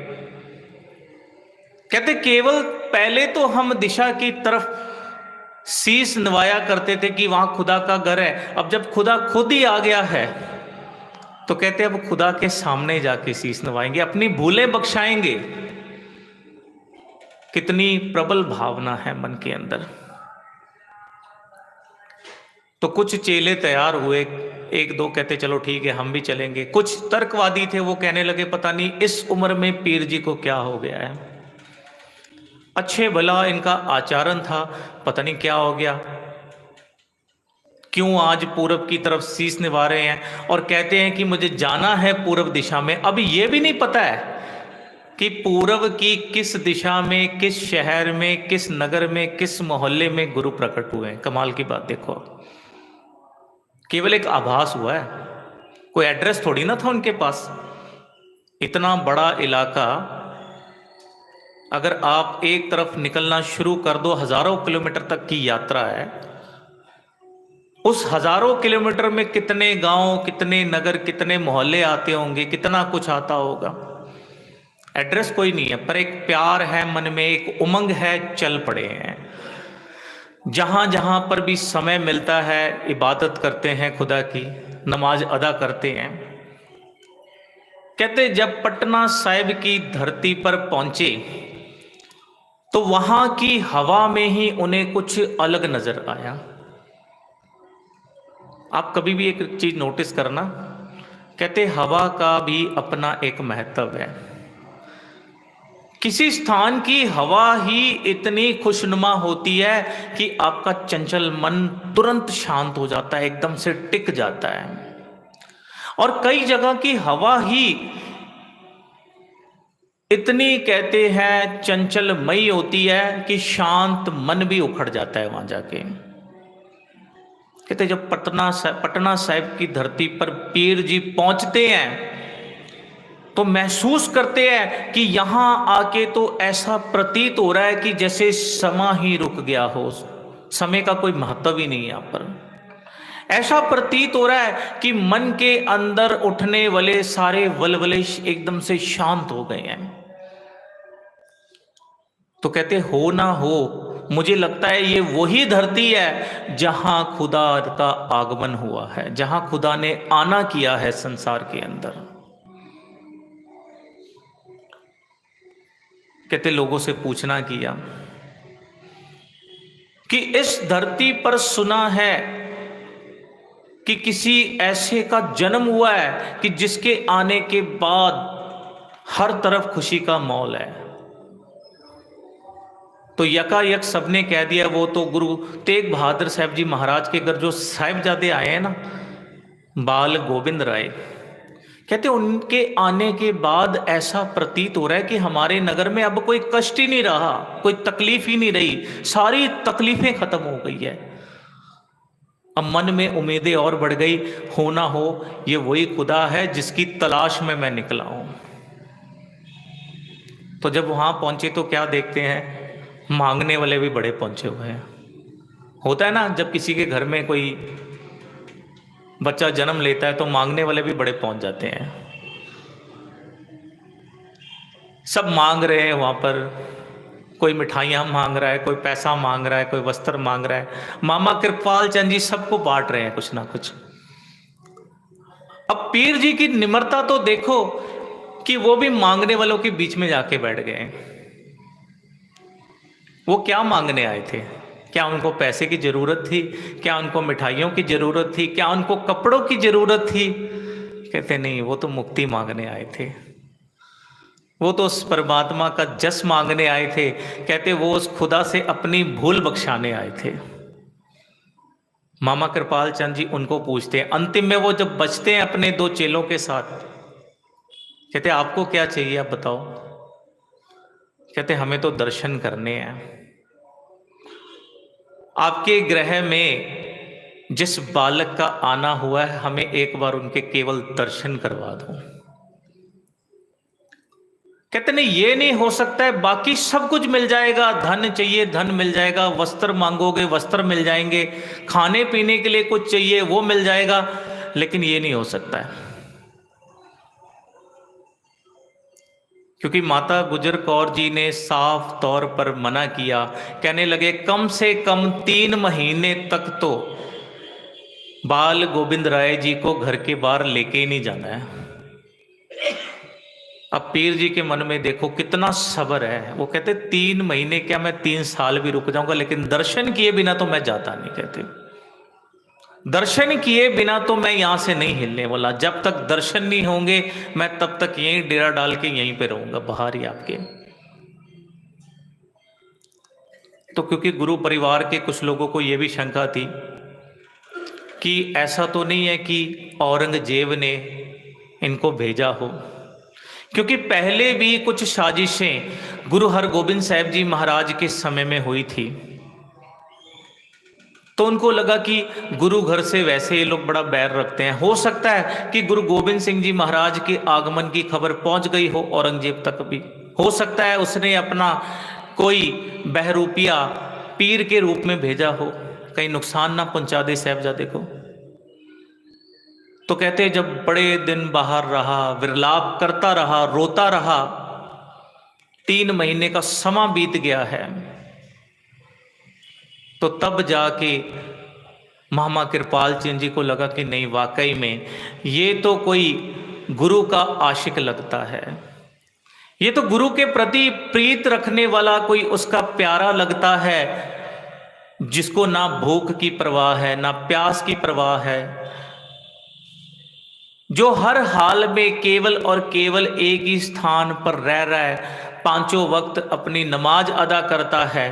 कहते केवल पहले तो हम दिशा की तरफ शीश नवाया करते थे कि वहां खुदा का घर है। अब जब खुदा खुद ही आ गया है तो कहते अब खुदा के सामने जाके शीश नवाएंगे, अपनी भूलें बख्शाएंगे। कितनी प्रबल भावना है मन के अंदर। तो कुछ चेले तैयार हुए, 1-2 कहते चलो ठीक है हम भी चलेंगे। कुछ तर्कवादी थे, वो कहने लगे पता नहीं इस उम्र में पीर जी को क्या हो गया है, अच्छे भला इनका आचरण था, पता नहीं क्या हो गया, क्यों आज पूरब की तरफ शीश निभा रहे हैं और कहते हैं कि मुझे जाना है पूरब दिशा में। अब ये भी नहीं पता है कि पूरब की किस दिशा में, किस शहर में, किस नगर में, किस मोहल्ले में गुरु प्रकट हुए हैं। कमाल की बात देखो, केवल एक आभास हुआ है, कोई एड्रेस थोड़ी ना था उनके पास। इतना बड़ा इलाका, अगर आप एक तरफ निकलना शुरू कर दो, हजारों किलोमीटर तक की यात्रा है। उस हजारों किलोमीटर में कितने गांव, कितने नगर, कितने मोहल्ले आते होंगे, कितना कुछ आता होगा। एड्रेस कोई नहीं है, पर एक प्यार है मन में, एक उमंग है, चल पड़े हैं। जहां जहां पर भी समय मिलता है इबादत करते हैं, खुदा की नमाज अदा करते हैं। कहते जब पटना साहिब की धरती पर पहुंचे तो वहां की हवा में ही उन्हें कुछ अलग नजर आया। आप कभी भी एक चीज नोटिस करना, कहते हवा का भी अपना एक महत्व है। किसी स्थान की हवा ही इतनी खुशनुमा होती है कि आपका चंचल मन तुरंत शांत हो जाता है, एकदम से टिक जाता है। और कई जगह की हवा ही इतनी कहते हैं चंचलमयी होती है कि शांत मन भी उखड़ जाता है वहां जाके। कहते जब पटना साहिब की धरती पर पीर जी पहुंचते हैं तो महसूस करते हैं कि यहां आके तो ऐसा प्रतीत हो रहा है कि जैसे समय ही रुक गया हो, समय का कोई महत्व ही नहीं है यहां पर। ऐसा प्रतीत हो रहा है कि मन के अंदर उठने वाले सारे वलवले एकदम से शांत हो गए हैं। तो कहते हो ना हो, मुझे लगता है ये वही धरती है जहां खुदा का आगमन हुआ है, जहां खुदा ने आना किया है संसार के अंदर। कहते लोगों से पूछना किया कि इस धरती पर सुना है कि किसी ऐसे का जन्म हुआ है कि जिसके आने के बाद हर तरफ खुशी का माहौल है। तो यकायक सबने कह दिया वो तो गुरु तेग बहादुर साहब जी महाराज के घर जो साहिबजादे आए हैं ना, बाल गोविंद राय, कहते उनके आने के बाद ऐसा प्रतीत हो रहा है कि हमारे नगर में अब कोई कष्ट ही नहीं रहा, कोई तकलीफ ही नहीं रही, सारी तकलीफें खत्म हो गई है। अब मन में उम्मीदें और बढ़ गई, हो ना हो ये वही खुदा है जिसकी तलाश में मैं निकला हूं। तो जब वहां पहुंचे तो क्या देखते हैं, मांगने वाले भी बड़े पहुंचे हुए हैं। होता है ना, जब किसी के घर में कोई बच्चा जन्म लेता है तो मांगने वाले भी बड़े पहुंच जाते हैं। सब मांग रहे हैं वहां पर, कोई मिठाइयां मांग रहा है, कोई पैसा मांग रहा है, कोई वस्त्र मांग रहा है। मामा कृपाल चंद जी सबको बांट रहे हैं कुछ ना कुछ। अब पीर जी की निम्रता तो देखो कि वो भी मांगने वालों के बीच में जाके बैठ गए। वो क्या मांगने आए थे? क्या उनको पैसे की जरूरत थी? क्या उनको मिठाइयों की जरूरत थी? क्या उनको कपड़ों की जरूरत थी? कहते नहीं, वो तो मुक्ति मांगने आए थे, वो तो उस परमात्मा का जस मांगने आए थे। कहते वो उस खुदा से अपनी भूल बख्शाने आए थे। मामा कृपाल चंद जी उनको पूछते हैं, अंतिम में वो जब बचते हैं अपने दो चेलों के साथ, कहते आपको क्या चाहिए आप बताओ? कहते हमें तो दर्शन करने हैं। आपके ग्रह में जिस बालक का आना हुआ है, हमें एक बार उनके केवल दर्शन करवा दो। कहते नहीं, ये नहीं हो सकता है, बाकी सब कुछ मिल जाएगा, धन चाहिए धन मिल जाएगा, वस्त्र मांगोगे वस्त्र मिल जाएंगे, खाने पीने के लिए कुछ चाहिए वो मिल जाएगा, लेकिन ये नहीं हो सकता है। क्योंकि माता गुजर कौर जी ने साफ तौर पर मना किया। कहने लगे कम से कम 3 महीने तक तो बाल गोविंद राय जी को घर के बाहर लेके ही नहीं जाना है। अब पीर जी के मन में देखो कितना सब्र है। वो कहते 3 महीने क्या, मैं 3 साल भी रुक जाऊंगा, लेकिन दर्शन किए बिना तो मैं जाता नहीं। कहते दर्शन किए बिना तो मैं यहां से नहीं हिलने वाला। जब तक दर्शन नहीं होंगे मैं तब तक यहीं डेरा डाल के यहीं पे रहूंगा, बाहर ही आपके। तो क्योंकि गुरु परिवार के कुछ लोगों को यह भी शंका थी कि ऐसा तो नहीं है कि औरंगजेब ने इनको भेजा हो, क्योंकि पहले भी कुछ साजिशें गुरु हरगोबिंद साहब जी महाराज के समय में हुई थी। तो उनको लगा कि गुरु घर से वैसे ये लोग बड़ा बैर रखते हैं, हो सकता है कि गुरु गोविंद सिंह जी महाराज के आगमन की खबर पहुंच गई हो औरंगजेब तक भी। हो सकता है उसने अपना कोई बहरूपिया पीर के रूप में भेजा हो, कहीं नुकसान ना पहुंचा दे साहबजादे को। तो कहते जब बड़े दिन बाहर रहा, विरलाप करता रहा, रोता रहा, 3 महीने का समा बीत गया है, तो तब जाके मामा कृपाल चंद जी को लगा कि नहीं, वाकई में ये तो कोई गुरु का आशिक लगता है, ये तो गुरु के प्रति प्रीत रखने वाला कोई उसका प्यारा लगता है, जिसको ना भूख की परवाह है ना प्यास की परवाह है, जो हर हाल में केवल और केवल एक ही स्थान पर रह रहा है, 5 वक्त अपनी नमाज अदा करता है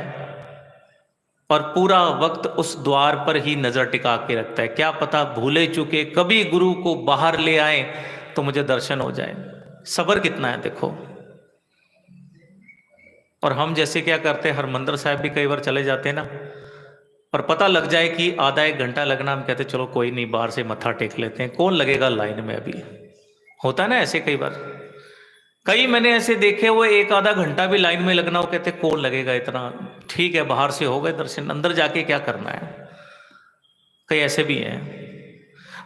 और पूरा वक्त उस द्वार पर ही नजर टिका के रखता है। क्या पता भूले चुके कभी गुरु को बाहर ले आए तो मुझे दर्शन हो जाए। सब्र कितना है देखो। और हम जैसे क्या करते हैं, हरमंदिर साहब भी कई बार चले जाते हैं ना, और पता लग जाए कि आधा 1 घंटा लगना, हम कहते चलो कोई नहीं, बाहर से मत्था टेक लेते हैं, कौन लगेगा लाइन में। अभी होता है ना ऐसे कई बार, कई मैंने ऐसे देखे वो 1 आधा घंटा भी लाइन में लगना, वो कहते कौन लगेगा इतना, ठीक है बाहर से हो गए दर्शन, अंदर जाके क्या करना है। कई ऐसे भी हैं।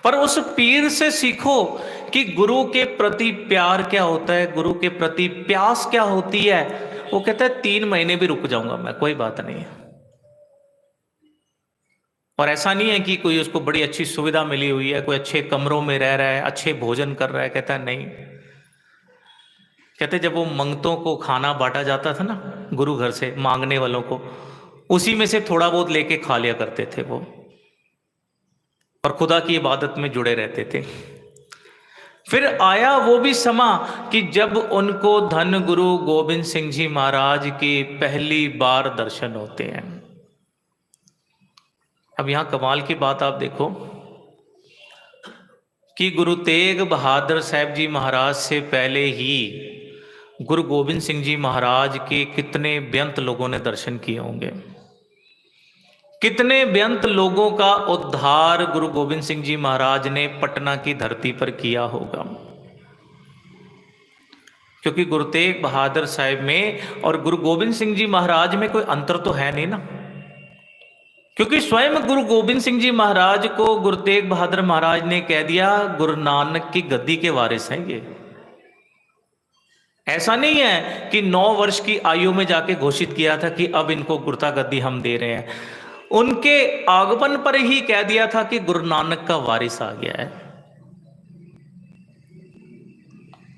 पर उस पीर से सीखो कि गुरु के प्रति प्यार क्या होता है, गुरु के प्रति प्यास क्या होती है। वो कहता है 3 महीने भी रुक जाऊंगा मैं, कोई बात नहीं। और ऐसा नहीं है कि कोई उसको बड़ी अच्छी सुविधा मिली हुई है, कोई अच्छे कमरों में रह रहा है, अच्छे भोजन कर रहा है, कहता है नहीं। कहते जब वो मंगतों को खाना बांटा जाता था ना गुरु घर से, मांगने वालों को, उसी में से थोड़ा बहुत लेके खा लिया करते थे वो, और खुदा की इबादत में जुड़े रहते थे। फिर आया वो भी समा कि जब उनको धन गुरु गोविंद सिंह जी महाराज के पहली बार दर्शन होते हैं। अब यहां कमाल की बात आप देखो कि गुरु तेग बहादुर साहब जी महाराज से पहले ही गुरु गोविंद सिंह जी महाराज के कितने बेअंत लोगों ने दर्शन किए होंगे, कितने बेअंत लोगों का उद्धार गुरु गोविंद सिंह जी महाराज ने पटना की धरती पर किया होगा। क्योंकि गुरु तेग बहादुर साहब में और गुरु गोविंद सिंह जी महाराज में कोई अंतर तो है नहीं ना, क्योंकि स्वयं गुरु गोविंद सिंह जी महाराज को गुरु तेग बहादुर महाराज ने कह दिया गुरु नानक की गद्दी के वारिस हैं ये। ऐसा नहीं है कि 9 वर्ष की आयु में जाके घोषित किया था कि अब इनको गुरता गद्दी हम दे रहे हैं, उनके आगमन पर ही कह दिया था कि गुरु नानक का वारिस आ गया है।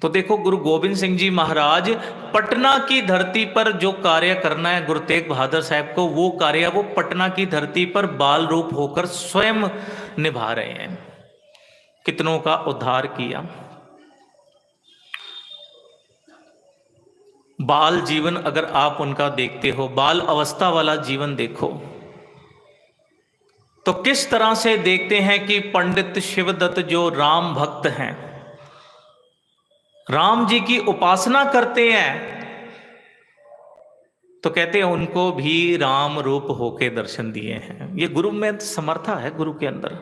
तो देखो गुरु गोविंद सिंह जी महाराज पटना की धरती पर जो कार्य करना है गुरु तेग बहादुर साहब को, वो कार्य वो पटना की धरती पर बाल रूप होकर स्वयं निभा रहे हैं, कितनों का उद्धार किया। बाल जीवन अगर आप उनका देखते हो, बाल अवस्था वाला जीवन देखो, तो किस तरह से देखते हैं कि पंडित शिवदत्त जो राम भक्त हैं, राम जी की उपासना करते हैं, तो कहते हैं उनको भी राम रूप होके दर्शन दिए हैं। ये गुरु में समर्था है, गुरु के अंदर।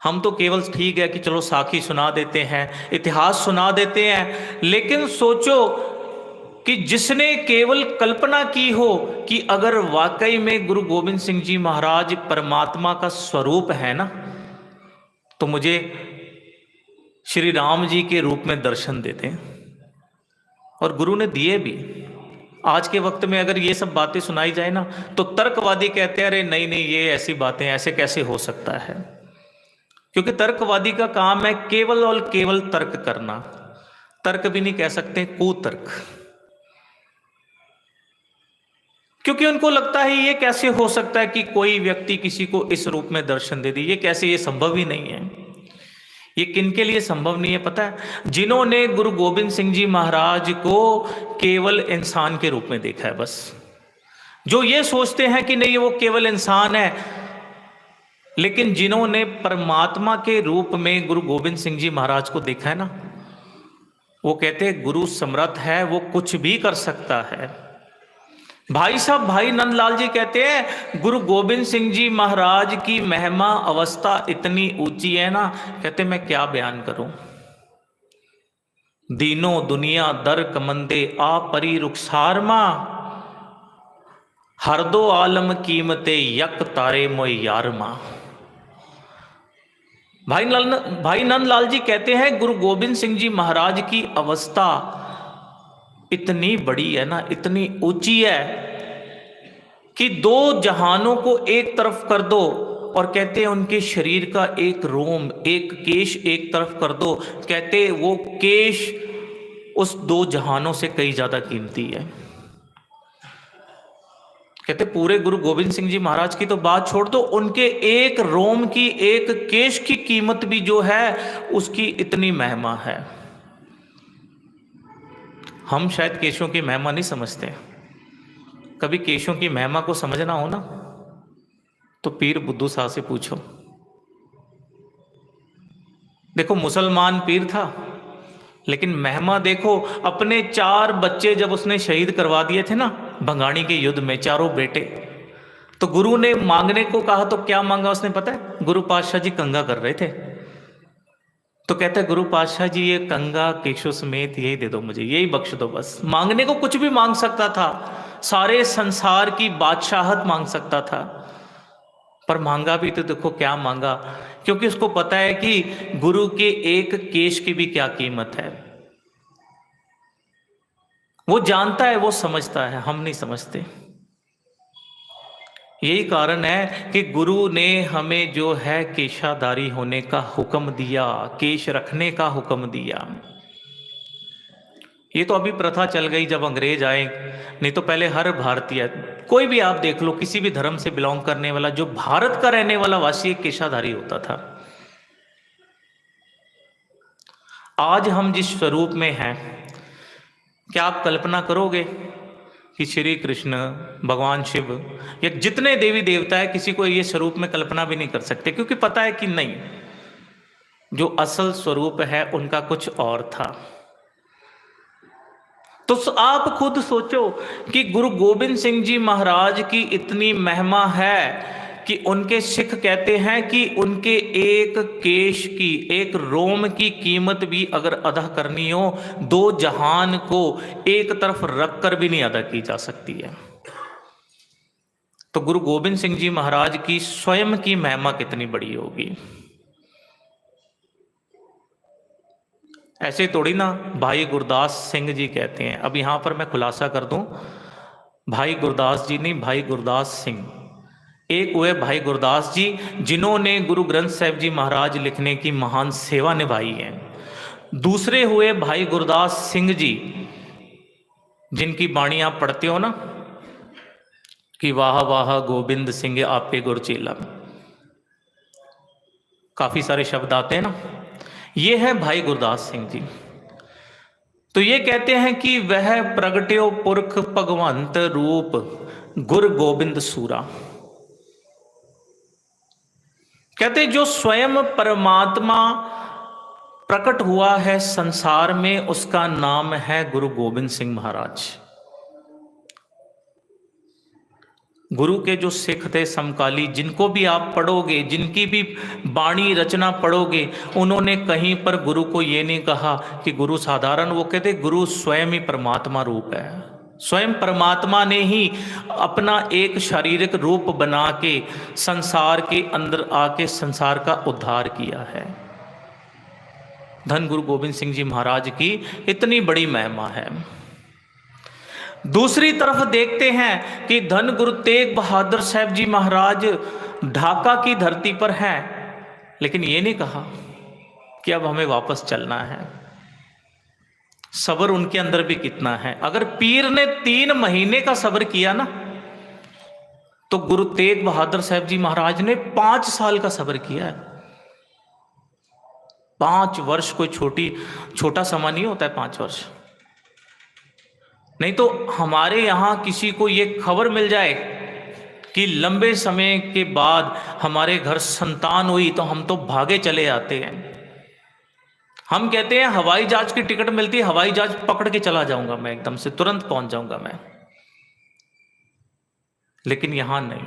हम तो केवल ठीक है कि चलो साखी सुना देते हैं, इतिहास सुना देते हैं, लेकिन सोचो कि जिसने केवल कल्पना की हो कि अगर वाकई में गुरु गोविंद सिंह जी महाराज परमात्मा का स्वरूप है ना, तो मुझे श्री राम जी के रूप में दर्शन देते, और गुरु ने दिए भी। आज के वक्त में अगर ये सब बातें सुनाई जाए ना, तो तर्कवादी कहते हैं अरे नहीं नहीं ये ऐसी बातें ऐसे कैसे हो सकता है, क्योंकि तर्कवादी का काम है केवल और केवल तर्क करना। तर्क भी नहीं कह सकते, कुतर्क, क्योंकि उनको लगता है ये कैसे हो सकता है कि कोई व्यक्ति किसी को इस रूप में दर्शन दे दे, ये कैसे, ये संभव ही नहीं है। ये किनके लिए संभव नहीं है पता है? जिन्होंने गुरु गोविंद सिंह जी महाराज को केवल इंसान के रूप में देखा है बस। जो ये सोचते हैं कि नहीं वो केवल इंसान है, लेकिन जिन्होंने परमात्मा के रूप में गुरु गोविंद सिंह जी महाराज को देखा है ना, वो कहते हैं गुरु समर्थ है, वो कुछ भी कर सकता है। भाई साहब भाई नंदलाल जी कहते हैं गुरु गोविंद सिंह जी महाराज की महिमा अवस्था इतनी ऊंची है ना, कहते मैं क्या बयान करूं। दीनो दुनिया दर कमंदे आ परी रुखसार मां, हर दो आलम कीमते यक तारे मोय यार मां। भाई नंदलाल जी कहते हैं गुरु गोविंद सिंह जी महाराज की अवस्था इतनी बड़ी है ना, इतनी ऊंची है कि 2 जहानों को एक तरफ कर दो, और कहते हैं उनके शरीर का एक रोम, एक केश एक तरफ कर दो, कहते वो केश उस 2 जहानों से कई ज्यादा कीमती है। कहते पूरे गुरु गोविंद सिंह जी महाराज की तो बात छोड़ दो, उनके एक रोम की, एक केश की कीमत भी जो है उसकी इतनी महिमा है। हम शायद केशों की महिमा नहीं समझते। कभी केशों की महिमा को समझना हो ना, तो पीर बुद्धू शाह से पूछो। देखो मुसलमान पीर था, लेकिन महिमा देखो, अपने 4 बच्चे जब उसने शहीद करवा दिए थे ना भंगाणी के युद्ध में, 4 बेटे, तो गुरु ने मांगने को कहा तो क्या मांगा उसने पता है? गुरु पातशाह जी कंगा कर रहे थे, तो कहता है गुरु पातशाह जी ये कंगा केशों समेत यही दे दो मुझे, यही बख्श दो बस। मांगने को कुछ भी मांग सकता था, सारे संसार की बादशाहत मांग सकता था, पर मांगा भी तो देखो क्या मांगा, क्योंकि उसको पता है कि गुरु के एक केश की भी क्या कीमत है। वो जानता है, वो समझता है, हम नहीं समझते। यही कारण है कि गुरु ने हमें जो है केशाधारी होने का हुक्म दिया, केश रखने का हुक्म दिया। ये तो अभी प्रथा चल गई जब अंग्रेज आए, नहीं तो पहले हर भारतीय, कोई भी आप देख लो, किसी भी धर्म से बिलोंग करने वाला जो भारत का रहने वाला वासी एक केशाधारी होता था। आज हम जिस स्वरूप में हैं, क्या आप कल्पना करोगे कि श्री कृष्ण, भगवान शिव या जितने देवी देवता है, किसी को ये स्वरूप में कल्पना भी नहीं कर सकते, क्योंकि पता है कि नहीं, जो असल स्वरूप है उनका कुछ और था। तो आप खुद सोचो कि गुरु गोविंद सिंह जी महाराज की इतनी महिमा है कि उनके सिख कहते हैं कि उनके एक केश की, एक रोम की कीमत भी अगर अदा करनी हो, दो जहान को एक तरफ रखकर भी नहीं अदा की जा सकती है। तो गुरु गोविंद सिंह जी महाराज की स्वयं की महिमा कितनी बड़ी होगी। ऐसे थोड़ी ना भाई गुरदास सिंह जी कहते हैं। अब यहां पर मैं खुलासा कर दूं, भाई गुरदास जी नहीं, भाई गुरदास सिंह। एक हुए भाई गुरदास जी जिन्होंने गुरु ग्रंथ साहिब जी महाराज लिखने की महान सेवा निभाई है। दूसरे हुए भाई गुरदास सिंह जी, जिनकी बाणी आप पढ़ते हो ना कि वाह वाह गोविंद सिंह आपे गुरचेला, काफी सारे शब्द आते हैं ना, ये है भाई गुरदास सिंह जी। तो ये कहते हैं कि वह प्रगट्यो पुरख भगवंत रूप गुर गोविंद सूरा। कहते जो स्वयं परमात्मा प्रकट हुआ है संसार में, उसका नाम है गुरु गोविंद सिंह महाराज। गुरु के जो सिख थे समकाली, जिनको भी आप पढ़ोगे, जिनकी भी बाणी रचना पढ़ोगे, उन्होंने कहीं पर गुरु को ये नहीं कहा कि गुरु साधारण, वो कहते गुरु स्वयं ही परमात्मा रूप है। स्वयं परमात्मा ने ही अपना एक शारीरिक रूप बना के संसार के अंदर आके संसार का उद्धार किया है। धन गुरु गोविंद सिंह जी महाराज की इतनी बड़ी महिमा है। दूसरी तरफ देखते हैं कि धन गुरु तेग बहादुर साहब जी महाराज ढाका की धरती पर हैं, लेकिन ये नहीं कहा कि अब हमें वापस चलना है। सब्र उनके अंदर भी कितना है। अगर पीर ने 3 महीने का सब्र किया ना, तो गुरु तेग बहादुर साहब जी महाराज ने 5 साल का सब्र किया है। 5 वर्ष कोई छोटा समय नहीं होता है 5 वर्ष। नहीं तो हमारे यहां किसी को यह खबर मिल जाए कि लंबे समय के बाद हमारे घर संतान हुई, तो हम तो भागे चले आते हैं। हम कहते हैं हवाई जहाज की टिकट मिलती है, हवाई जहाज पकड़ के चला जाऊंगा मैं, एकदम से तुरंत पहुंच जाऊंगा मैं। लेकिन यहां नहीं,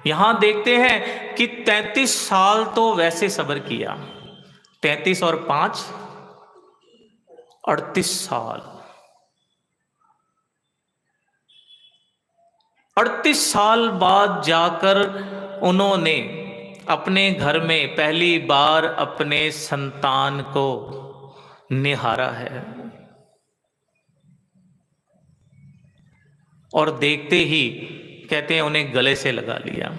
यहां देखते हैं कि 33 साल तो वैसे सब्र किया, 33 और 5 38 साल। 38 साल बाद जाकर उन्होंने अपने घर में पहली बार अपने संतान को निहारा है, और देखते ही कहते हैं उन्हें गले से लगा लिया।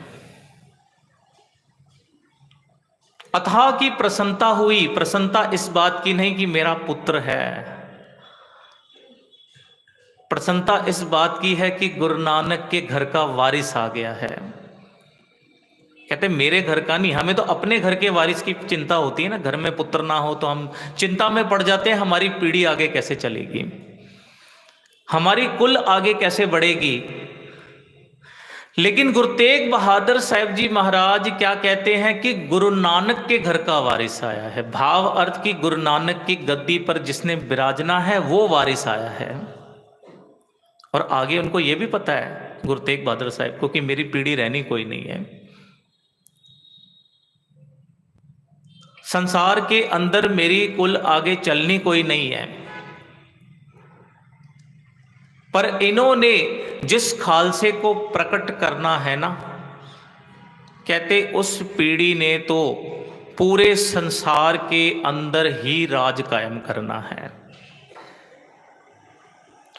अथाह की प्रसन्नता हुई। प्रसन्नता इस बात की नहीं कि मेरा पुत्र है, प्रसन्नता इस बात की है कि गुरु नानक के घर का वारिस आ गया है। कहते मेरे घर का नहीं, हमें तो अपने घर के वारिस की चिंता होती है ना। घर में पुत्र ना हो तो हम चिंता में पड़ जाते हैं, हमारी पीढ़ी आगे कैसे चलेगी, हमारी कुल आगे कैसे बढ़ेगी। लेकिन गुरु तेग बहादुर साहब जी महाराज क्या कहते हैं कि गुरु नानक के घर का वारिस आया है। भाव अर्थ की गुरु नानक की गद्दी पर जिसने विराजना है वो वारिस आया है। और आगे उनको ये भी पता है गुरु तेग बहादुर साहब को कि मेरी पीढ़ी रहनी कोई नहीं है, संसार के अंदर मेरी कुल आगे चलनी कोई नहीं है। पर इन्होंने जिस खालसे को प्रकट करना है ना, कहते उस पीढ़ी ने तो पूरे संसार के अंदर ही राज कायम करना है।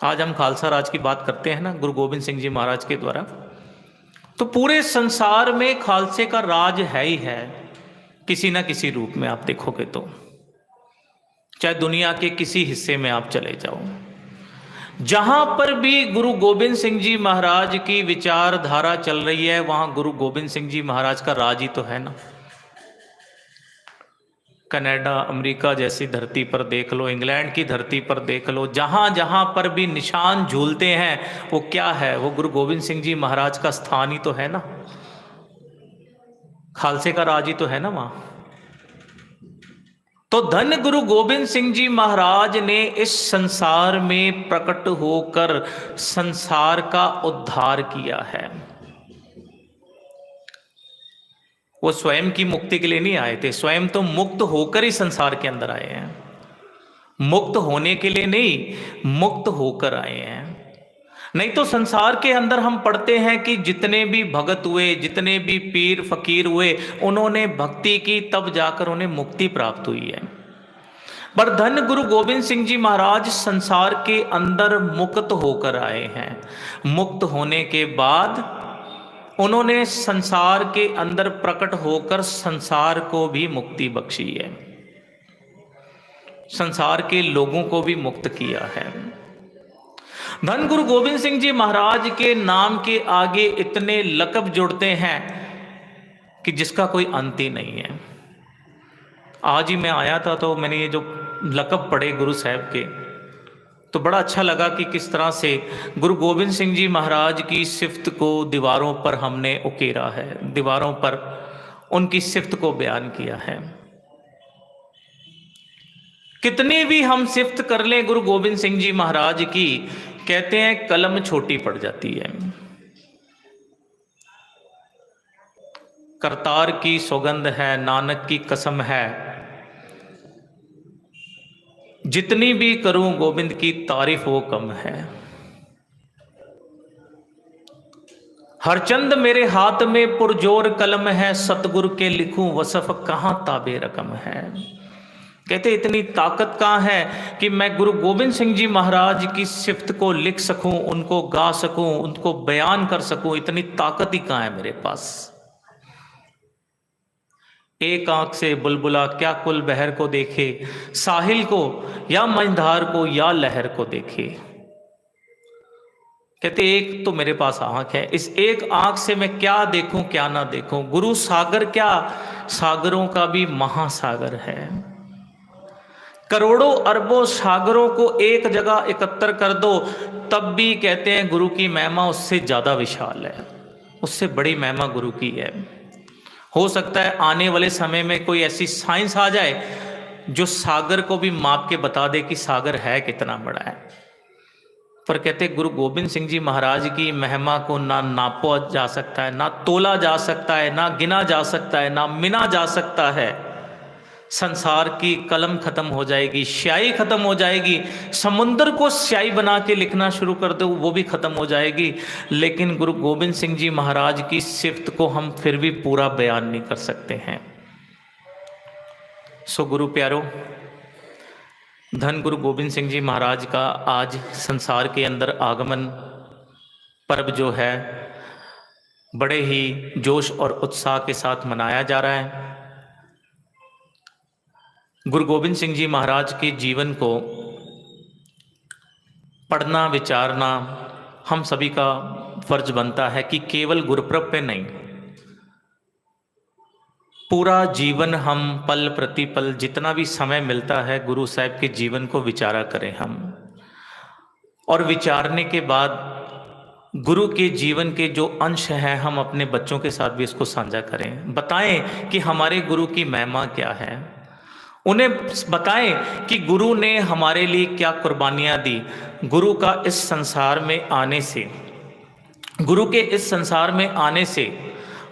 आज हम खालसा राज की बात करते हैं ना, गुरु गोबिंद सिंह जी महाराज के द्वारा, तो पूरे संसार में खालसे का राज है ही है, किसी ना किसी रूप में आप देखोगे तो। चाहे दुनिया के किसी हिस्से में आप चले जाओ, जहां पर भी गुरु गोबिंद सिंह जी महाराज की विचारधारा चल रही है, वहां गुरु गोबिंद सिंह जी महाराज का राज ही तो है ना। कनाडा, अमेरिका जैसी धरती पर देख लो, इंग्लैंड की धरती पर देख लो, जहां जहां पर भी निशान झूलते हैं वो क्या है? वो गुरु गोबिंद सिंह जी महाराज का स्थान ही तो है ना, खालसे का राज ही तो है ना वहां। तो धन गुरु गोबिंद सिंह जी महाराज ने इस संसार में प्रकट होकर संसार का उद्धार किया है। वो स्वयं की मुक्ति के लिए नहीं आए थे, स्वयं तो मुक्त होकर ही संसार के अंदर आए हैं। मुक्त होने के लिए नहीं, मुक्त होकर आए हैं। नहीं तो संसार के अंदर हम पढ़ते हैं कि जितने भी भगत हुए, जितने भी पीर फकीर हुए, उन्होंने भक्ति की, तब जाकर उन्हें मुक्ति प्राप्त हुई है। पर धन गुरु गोबिंद सिंह जी महाराज संसार के अंदर मुक्त होकर आए हैं। मुक्त होने के बाद उन्होंने संसार के अंदर प्रकट होकर संसार को भी मुक्ति बख्शी है, संसार के लोगों को भी मुक्त किया है। धन गुरु गोबिंद सिंह जी महाराज के नाम के आगे इतने लक़ब जुड़ते हैं कि जिसका कोई अंत ही नहीं है। आज ही मैं आया था तो मैंने ये जो लक़ब पढ़े गुरु साहब के, तो बड़ा अच्छा लगा कि किस तरह से गुरु गोबिंद सिंह जी महाराज की सिफ्त को दीवारों पर हमने उकेरा है, दीवारों पर उनकी सिफ्त को बयान किया है। कितनी भी हम सिफ्त कर लें गुरु गोबिंद सिंह जी महाराज की, कहते हैं कलम छोटी पड़ जाती है। करतार की सौगंध है, नानक की कसम है, जितनी भी करूं गोविंद की तारीफ वो कम है। हरचंद मेरे हाथ में पुरजोर कलम है, सतगुरु के लिखूं वसफ कहां ताबे रकम है। कहते इतनी ताकत कहां है कि मैं गुरु गोबिंद सिंह जी महाराज की सिफ्त को लिख सकूं, उनको गा सकूं, उनको बयान कर सकूं, इतनी ताकत ही कहां है मेरे पास। एक आंख से बुलबुला क्या कुल बहर को देखे, साहिल को या मंझधार को या लहर को देखे। कहते एक तो मेरे पास आंख है, इस एक आंख से मैं क्या देखूं क्या ना देखूं। गुरु सागर क्या, सागरों का भी महासागर है। करोड़ों अरबों सागरों को एक जगह एकत्र कर दो, तब भी कहते हैं गुरु की महिमा उससे ज्यादा विशाल है, उससे बड़ी महिमा गुरु की है। हो सकता है आने वाले समय में कोई ऐसी साइंस आ जाए जो सागर को भी माप के बता दे कि सागर है कितना बड़ा है। पर कहते गुरु गोबिंद सिंह जी महाराज की महिमा को ना नापा जा सकता है, ना तोला जा सकता है, ना गिना जा सकता है, ना मिना जा सकता है। संसार की कलम खत्म हो जाएगी, स्याही खत्म हो जाएगी, समुद्र को स्याही बना के लिखना शुरू कर दो वो भी खत्म हो जाएगी, लेकिन गुरु गोबिंद सिंह जी महाराज की सिफ्त को हम फिर भी पूरा बयान नहीं कर सकते हैं। सो गुरु प्यारो, धन गुरु गोबिंद सिंह जी महाराज का आज संसार के अंदर आगमन पर्व जो है बड़े ही जोश और उत्साह के साथ मनाया जा रहा है। गुरु गोबिंद सिंह जी महाराज के जीवन को पढ़ना विचारना हम सभी का फर्ज बनता है कि केवल गुरुपर्व पे नहीं, पूरा जीवन हम पल प्रतिपल जितना भी समय मिलता है गुरु साहब के जीवन को विचारा करें हम, और विचारने के बाद गुरु के जीवन के जो अंश हैं हम अपने बच्चों के साथ भी इसको साझा करें। बताएं कि हमारे गुरु की महिमा क्या है, उन्हें बताएं कि गुरु ने हमारे लिए क्या कुर्बानियां दी। गुरु का इस संसार में आने से, गुरु के इस संसार में आने से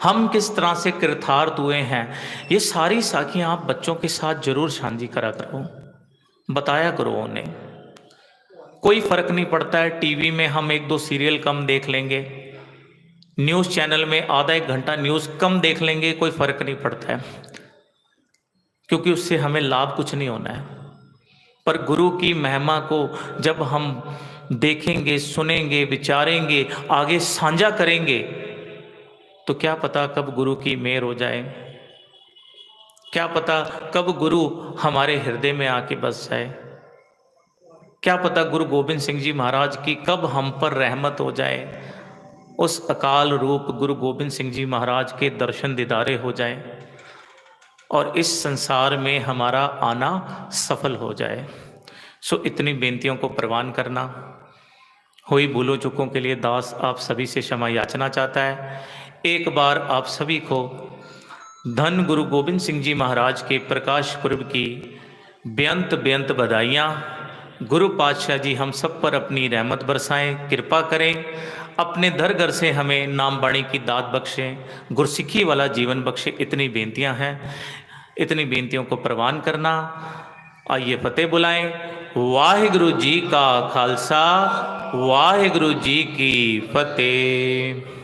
हम किस तरह से कृतार्थ हुए हैं, ये सारी साखियां आप बच्चों के साथ जरूर साझी करा करो, बताया करो उन्हें। कोई फर्क नहीं पड़ता है टीवी में हम एक दो सीरियल कम देख लेंगे, न्यूज़ चैनल में आधा एक घंटा न्यूज़ कम देख लेंगे, कोई फर्क नहीं पड़ता है, क्योंकि उससे हमें लाभ कुछ नहीं होना है। पर गुरु की महिमा को जब हम देखेंगे, सुनेंगे, विचारेंगे, आगे साझा करेंगे, तो क्या पता कब गुरु की मेहर हो जाए, क्या पता कब गुरु हमारे हृदय में आके बस जाए, क्या पता गुरु गोबिंद सिंह जी महाराज की कब हम पर रहमत हो जाए, उस अकाल रूप गुरु गोबिंद सिंह जी महाराज के दर्शन दीदारे हो जाए और इस संसार में हमारा आना सफल हो जाए। सो इतनी बेनतियों को प्रवान करना। हुई भूलों चूकों के लिए दास आप सभी से क्षमा याचना चाहता है। एक बार आप सभी को धन गुरु गोबिंद सिंह जी महाराज के प्रकाश पर्व की बेअंत बेअंत बधाइयाँ। गुरु पातशाह जी हम सब पर अपनी रहमत बरसाएं, कृपा करें, अपने दर घर से हमें नाम बाणी की दात बख्शें, गुरसिक्खी वाला जीवन बख्शे। इतनी बेनतियां हैं, इतनी बेनतियों को प्रवान करना। आइए फतेह बुलाएं। वाहिगुरु जी का खालसा, वाहिगुरु जी की फतेह।